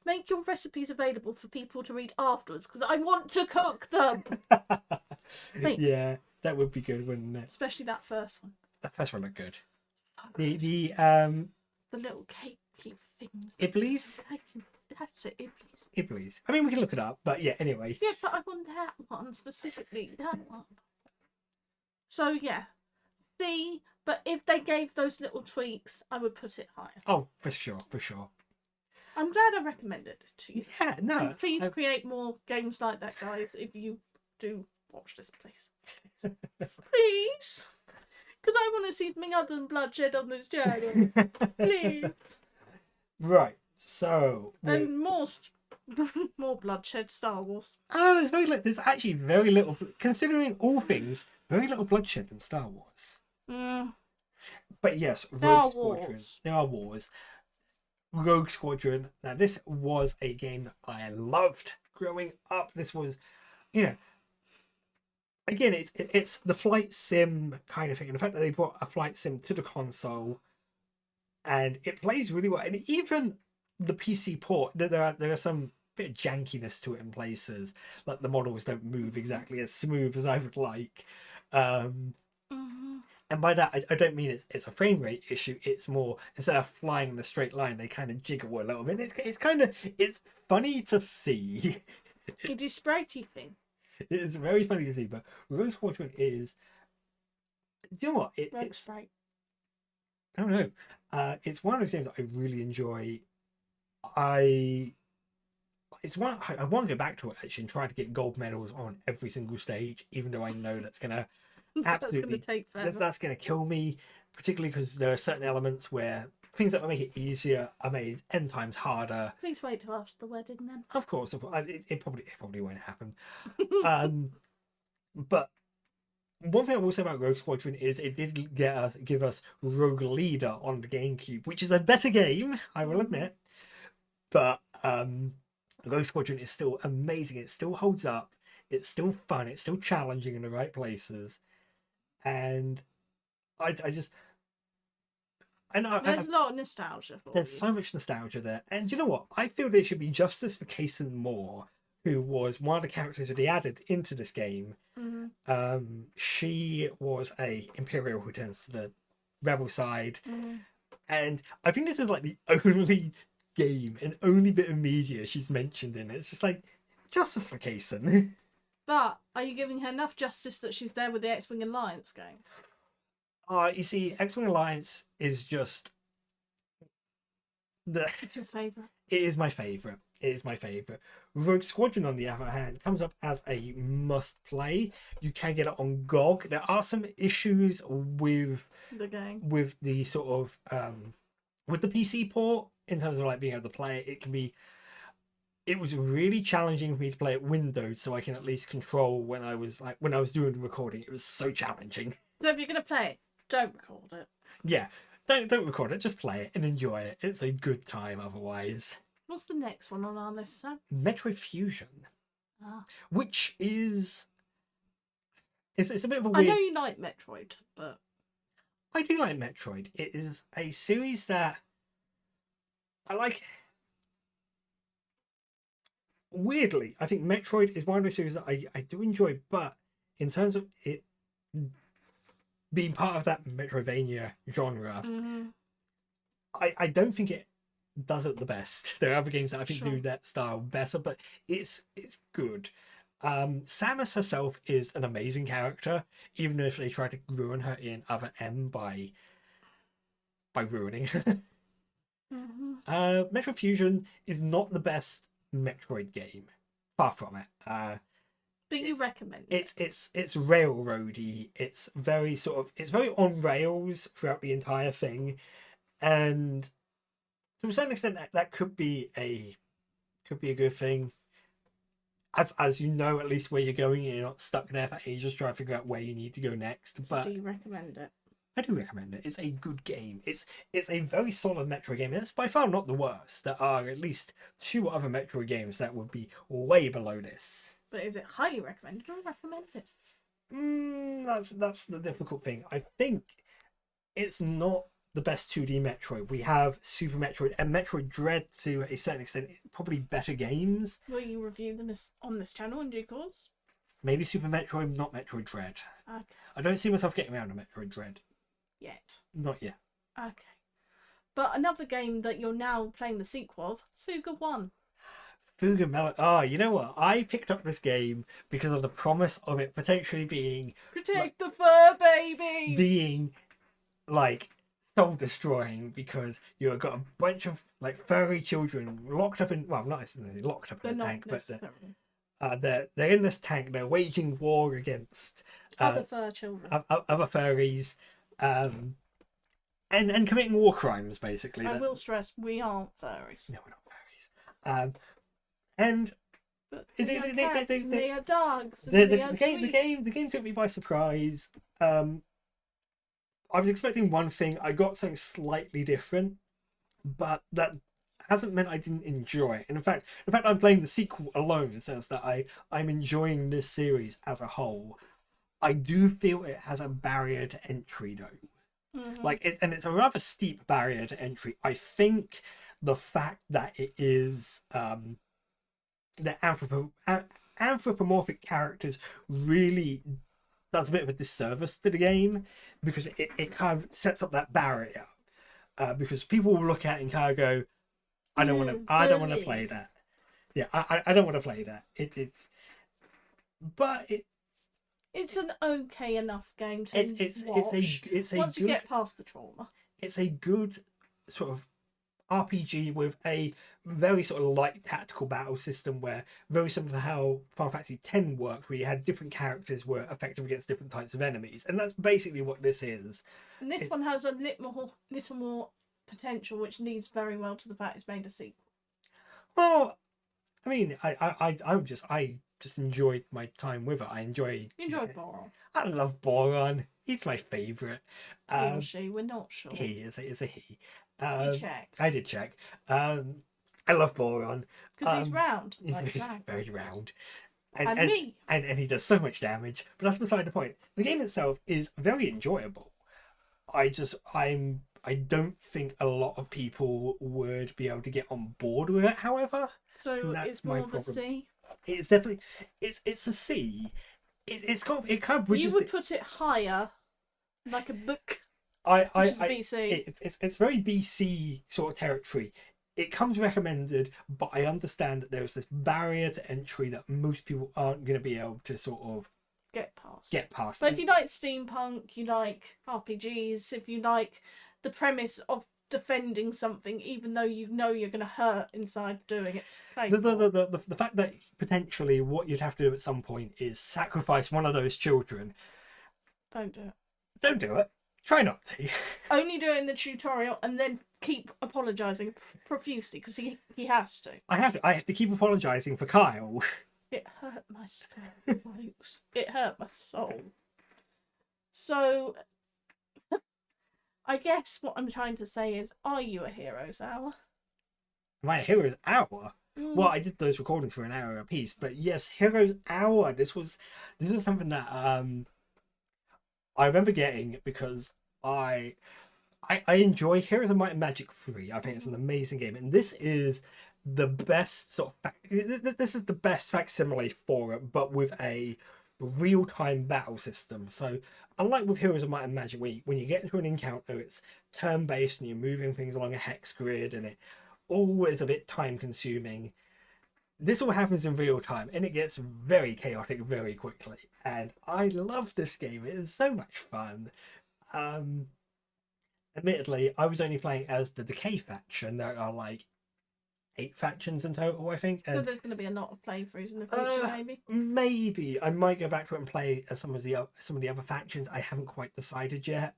make your recipes available for people to read afterwards because I want to cook them. Yeah, that would be good, wouldn't it? Especially that first one. That first one looked good. The little cakey things. Iblis? That's it, Iblis. Iblis. I mean, we can look it up, but yeah, anyway. Yeah, but I want that one specifically. That one. So yeah, C. But if they gave those little tweaks, I would put it higher. Oh, for sure. I'm glad I recommended it to you. Yeah, no. And please create more games like that, guys. If you do watch this, please, please, because I want to see something other than bloodshed on this channel. Please. Right. So. And more bloodshed. Star Wars. Oh, there's actually very little, considering all things, very little bloodshed in Star Wars. But yes, Rogue Squadron. There are wars. Rogue Squadron. Now, this was a game that I loved growing up. This was, again, it's the flight sim kind of thing. And the fact that they brought a flight sim to the console, and it plays really well. And even the PC port, there are some bit of jankiness to it in places. Like the models don't move exactly as smooth as I would like. And by that, I don't mean it's a frame rate issue. It's more, instead of flying in a straight line, they kind of jiggle a little bit. It's funny to see. You do spritey thing. It's very funny to see. But Rogue Squadron is, do you know what? Rogue Sprite. I don't know. It's one of those games that I really enjoy. I want to go back to it actually and try to get gold medals on every single stage, even though I know that's gonna absolutely that's gonna kill me, particularly because there are certain elements where things that will make it easier are made 10 times harder. Please wait till after the wedding then. Of course, it probably won't happen. But one thing I will say about Rogue Squadron is it did give us Rogue Leader on the GameCube, which is a better game, I will admit. But Rogue Squadron is still amazing. It still holds up. It's still fun. It's still challenging in the right places. And I just... I know there's a lot of nostalgia for There's so much nostalgia there. And you know what? I feel there should be justice for Kason Moore, who was one of the characters that he added into this game. She was a Imperial who turns to the rebel side. And I think this is like the only game and only bit of media she's mentioned in it. It's just like, justice for Kason. But are you giving her enough justice that she's there with the X-Wing Alliance game? You see, X-Wing Alliance is just... It's your favourite. It is my favourite. It is my favourite. Rogue Squadron, on the other hand, comes up as a must play. You can get it on GOG. There are some issues The game. with the sort of with the PC port in terms of like being able to play it. It was really challenging for me to play it Windows, so I can at least control when I was doing the recording. It was so challenging. So if you're gonna play it, don't record it. Yeah, don't record it. Just play it and enjoy it. It's a good time otherwise. What's the next one on our list, Sam? Metroid Fusion, Ah. which is it's a bit of a I weird. know you like Metroid, but I do like Metroid. It is a series that I like. Weirdly, I think Metroid is one of those series that I do enjoy, but in terms of it being part of that Metroidvania genre, I don't think it does it the best. There are other games that I think do that style better, but it's good. Samus herself is an amazing character, even if they try to ruin her in Other M by ruining her. Metroid Fusion is not the best Metroid game, far from it. But you recommend it. It's railroady. It's very on rails throughout the entire thing, and to a certain extent that could be a good thing. As you know at least where you're going, you're not stuck there for ages trying to figure out where you need to go next. So But do you recommend it? I do recommend it. It's a good game. It's a very solid Metroid game. It's by far not the worst. There are at least 2 other Metroid games that would be way below this. But is it highly recommended or recommended? That's the difficult thing. I think it's not the best 2D Metroid. We have Super Metroid and Metroid Dread to a certain extent, probably better games. Will you review them on this channel in due course? Maybe Super Metroid, not Metroid Dread. Okay. I don't see myself getting around to Metroid Dread. Yet. Not yet. Okay. But another game that you're now playing the sequel of, Fuga 1. Fuga Melody. Oh, you know what? I picked up this game because of the promise of it potentially being Protect the fur baby! being like soul destroying, because you've got a bunch of like furry children locked up in, well, not necessarily locked up in a tank, but they're in this tank. They're waging war against other fur children, other furries, and committing war crimes basically. I will stress, we aren't furries. No, we're not furries. And But they they are dogs. The game took me by surprise. I was expecting one thing. I got something slightly different, but that hasn't meant I didn't enjoy it. And in fact, I'm playing the sequel alone in the sense that I'm enjoying this series as a whole. I do feel it has a barrier to entry though. And it's a rather steep barrier to entry. I think the fact that it is the anthropomorphic characters really does a bit of a disservice to the game, because it kind of sets up that barrier, because people will look at it and kind of go, I don't want to play that. Yeah, I don't want to play that. It's an okay enough game to watch. Once you get past the trauma. It's a good sort of RPG with a very sort of light tactical battle system, where very similar to how Final Fantasy X worked, where you had different characters were effective against different types of enemies, and that's basically what this is. And this one has a little more potential, which leads very well to the fact it's made a sequel. Well, I mean, I just enjoyed my time with it. You enjoyed Boron. I love Boron. He's my favourite. He or she, we're not sure. He is a he. You checked. I did check. I love Boron. Because he's round. Like Sam. Very round. And me. And he does so much damage. But that's beside the point. The game itself is very enjoyable. I don't think a lot of people would be able to get on board with it, however. So it's more of a C? It's definitely it's a C. It kind of bridges. You would put it higher, like a book. BC. It's very BC sort of territory. It comes recommended, but I understand that there's this barrier to entry that most people aren't going to be able to sort of get past. But if you like steampunk, you like RPGs, if you like the premise of defending something, even though you know you're going to hurt inside doing it. The fact that potentially what you'd have to do at some point is sacrifice one of those children. Don't do it. Don't do it. Try not to. Only do it in the tutorial and then keep apologising profusely because he has to. I have to keep apologising for Kyle. It hurt my soul, folks. It hurt my soul. So, I guess what I'm trying to say is, are you a Heroes Hour? My Heroes Hour? Well, I did those recordings for an hour a piece, but yes, Heroes Hour. This was something that I remember getting because I enjoy Heroes of Might and Magic 3. I think it's an amazing game, and this is the best sort of this is the best facsimile for it, but with a real-time battle system. So unlike with Heroes of Might and Magic, when you get into an encounter, it's turn-based and you're moving things along a hex grid, and it always a bit time-consuming. This all happens in real time, and it gets very chaotic very quickly. And I love this game. It is so much fun. Admittedly, I was only playing as the Decay faction. There are like 8 factions in total, I think. So there's going to be a lot of playthroughs in the future, maybe. Maybe I might go back to it and play as some of the other factions. I haven't quite decided yet.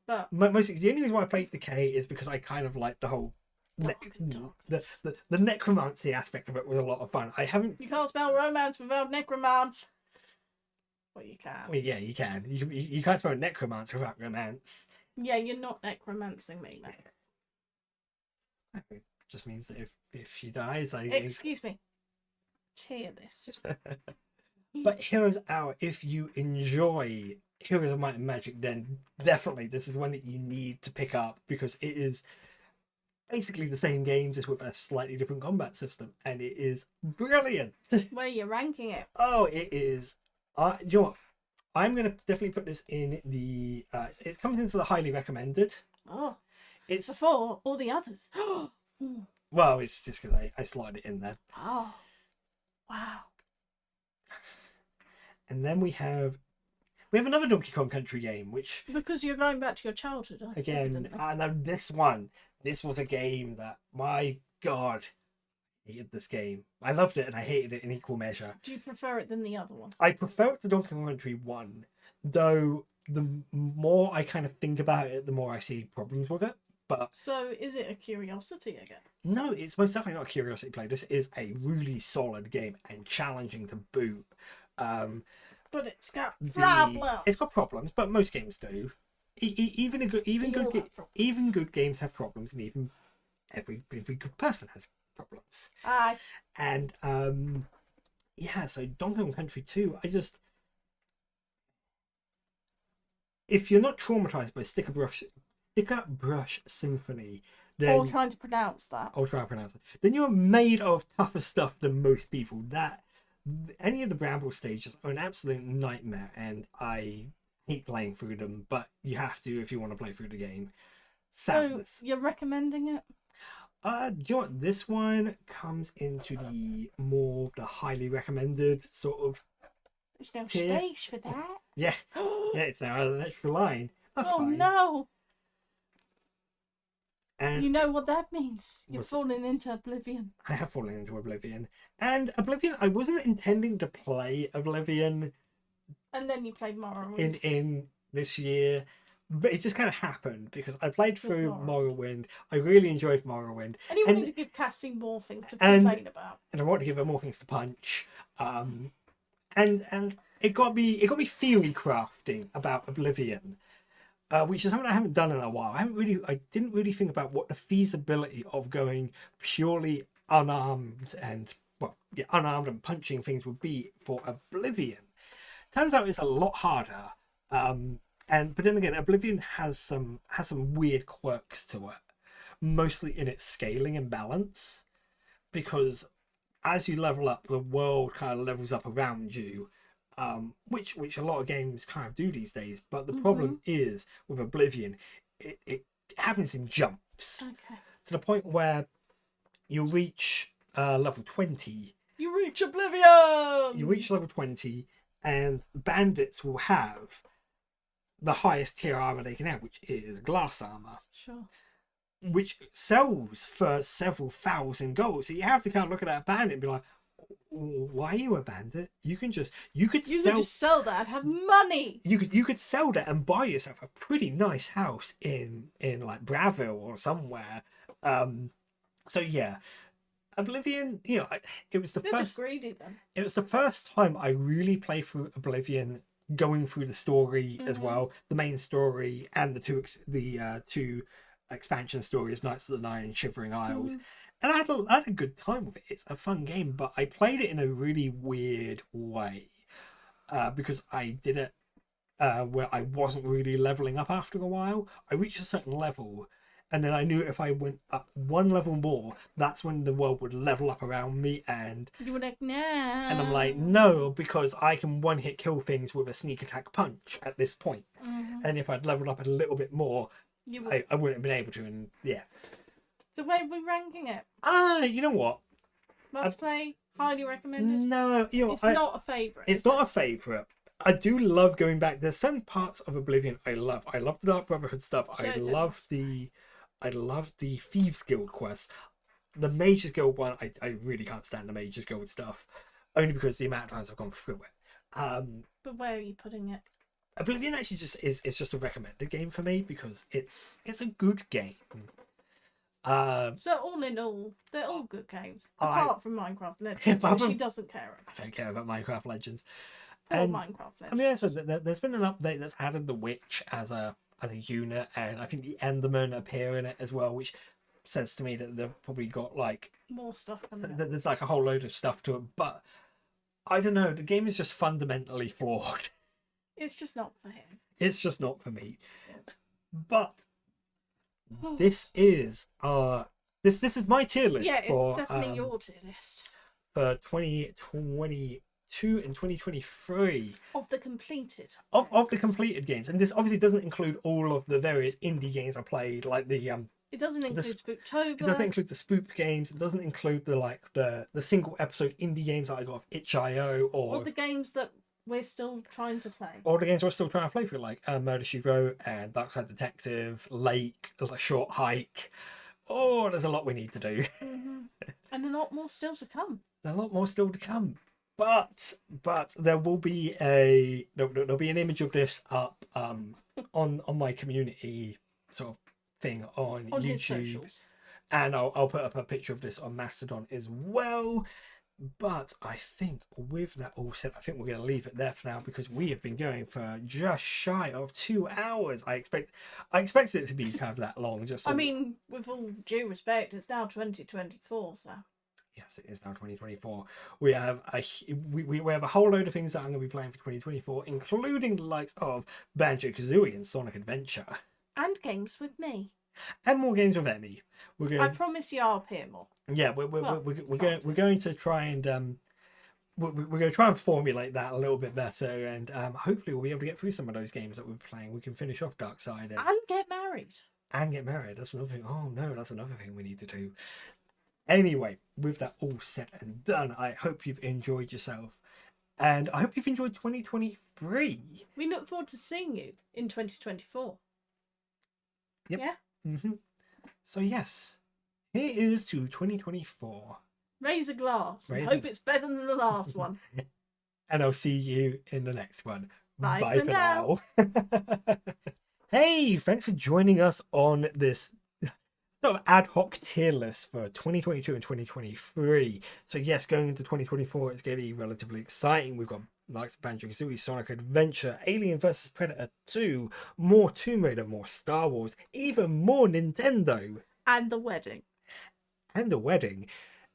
But mostly the only reason why I played Decay is because I kind of like the whole. The necromancy aspect of it was a lot of fun. You can't spell romance without necromance. Well, you can. Well, yeah, you can. You can't spell necromance without romance. Yeah, you're not necromancing me, mate. It just means that if she dies, Excuse me. Tier list. But Heroes Hour, if you enjoy Heroes of Might and Magic, then definitely this is one that you need to pick up because it is basically the same game, just with a slightly different combat system, and it is brilliant. Where are you ranking it? Oh, it is. Do you know what? I'm going to definitely put this in the. It comes into the highly recommended. Oh, it's before all the others. Well, it's just because I slotted it in there. Oh, wow. And then we have another Donkey Kong Country game, which because you're going back to your childhood again. And this was a game that, my God, I hated this game. I loved it and I hated it in equal measure. Do you prefer it than the other one? I prefer it to Donkey Kong Country 1, though the more I kind of think about it, the more I see problems with it. But so is it a curiosity again? No, it's most definitely not a curiosity play. This is a really solid game and challenging to boot. But it's got problems. It's got problems, but most games do. Even good games have problems, and even every good person has problems. Aye. And yeah, so Donkey Kong Country 2, if you're not traumatized by Sticker Brush Symphony, then or trying to pronounce that. Then you're made of tougher stuff than most people. Any of the Bramble stages are an absolute nightmare, and I hate playing through them, but you have to if you want to play through the game. Sadness. So you're recommending it? Do you know what? This one comes into the highly recommended sort of. There's no tier. space for that. Yeah, it's now an extra line. That's oh fine. No! And you know what that means? You've fallen into oblivion. I have fallen into oblivion. And Oblivion, I wasn't intending to play Oblivion. And then you played Morrowind. In this year. But it just kind of happened because I played through Morrowind. I really enjoyed Morrowind. And you wanted to give Cassie more things to complain about. And I wanted to give her more things to punch. And it got me theory crafting about Oblivion. Which is something I haven't done in a while. I didn't really think about what the feasibility of going purely unarmed and punching things would be for Oblivion. Turns out it's a lot harder. But then again, Oblivion has some weird quirks to it, mostly in its scaling and balance, because as you level up, the world kind of levels up around you. Which a lot of games kind of do these days, but the problem is with Oblivion, it happens in jumps. Okay. To the point where you reach level 20. You reach Oblivion! You reach level 20, and bandits will have the highest tier armor they can have, which is glass armor. Sure. which sells for several thousand gold. So you have to kind of look at that bandit and be like, why are you a bandit? You could just sell that and have money. You could sell that and buy yourself a pretty nice house in like Braville or somewhere. So yeah, Oblivion. You know, it was the They're first. just greedy then. It was the first time I really played through Oblivion, going through the story as well, the main story and the two expansion stories, Knights of the Nine and Shivering Isles. And I had a good time with it. It's a fun game, but I played it in a really weird way because I did it where I wasn't really leveling up after a while. I reached a certain level, and then I knew if I went up one level more, that's when the world would level up around me. And you were like, nah. And I'm like, no, because I can one-hit kill things with a sneak attack punch at this point. And if I'd leveled up a little bit more, I wouldn't have been able to. And yeah. So where are we ranking it? You know what? Must play, highly recommended. No, you know, it's not a favourite. It's not a favourite. I do love going back. There's some parts of Oblivion I love. I love the Dark Brotherhood stuff. I love the Thieves Guild quests. The Mages Guild one, I really can't stand the Mages Guild stuff, only because the amount of times I've gone through it. But where are you putting it? Oblivion actually just is just a recommended game for me because it's a good game. So all in all, they're all good games, apart from Minecraft Legends, which she doesn't care about. I don't care about Minecraft Legends. Or Minecraft Legends. I mean, so there's been an update that's added the Witch as a unit, and I think the Endermen appear in it as well, which says to me that they've probably got like more stuff coming. There's like a whole load of stuff to it, but I don't know. The game is just fundamentally flawed. It's just not for him. It's just not for me. But this is this is my tier list. Yeah, for, it's definitely your tier list for 2022 and 2023 of the completed of the completed games. And this obviously doesn't include all of the various indie games I played, like the It doesn't include Spooktober. It doesn't include the Spoop games. It doesn't include the single episode indie games that I got of itch.io or the games that we're still trying to play. All the games we're still trying to play through, like Murder, She Wrote and Darkside Detective, Lake, A Short Hike. Oh, there's a lot we need to do. And a lot more still to come. A lot more still to come. But there will be there'll be an image of this up on my community sort of thing on YouTube. And I'll put up a picture of this on Mastodon as well. But I think with that all said, I think we're going to leave it there for now because we have been going for just shy of 2 hours. I expected it to be kind of that long. I mean, with all due respect, it's now 2024, so. Yes, it is now 2024. We have we have a whole load of things that I'm going to be playing for 2024, including the likes of Banjo-Kazooie and Sonic Adventure. And games with me. And more games with Emmy. I promise you I'll appear more. Yeah, we're going to try and we're going to try and formulate that a little bit better, and hopefully we'll be able to get through some of those games that we're playing. We can finish off Darkside and get married. And get married. That's another thing. Oh no, that's another thing we need to do. Anyway, with that all set and done, I hope you've enjoyed yourself, and I hope you've enjoyed 2023. We look forward to seeing you in 2024. Yep. Yeah. So yes, here is to 2024. Raise a glass. I hope it's better than the last one. And I'll see you in the next one. Bye for now. Hey, thanks for joining us on this sort of ad hoc tier list for 2022 and 2023. So yes, going into 2024, it's going to be relatively exciting. We've got likes of Banjo-Kazooie, Sonic Adventure, Alien vs Predator 2, more Tomb Raider, more Star Wars, even more Nintendo. And the wedding.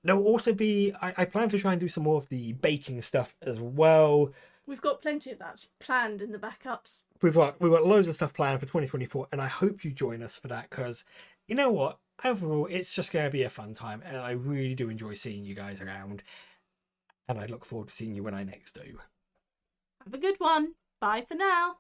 There'll also be, I plan to try and do some more of the baking stuff as well. We've got plenty of that planned in the backups. We've got loads of stuff planned for 2024, and I hope you join us for that, because you know what? Overall, it's just going to be a fun time, and I really do enjoy seeing you guys around. And I look forward to seeing you when I next do. Have a good one. Bye for now.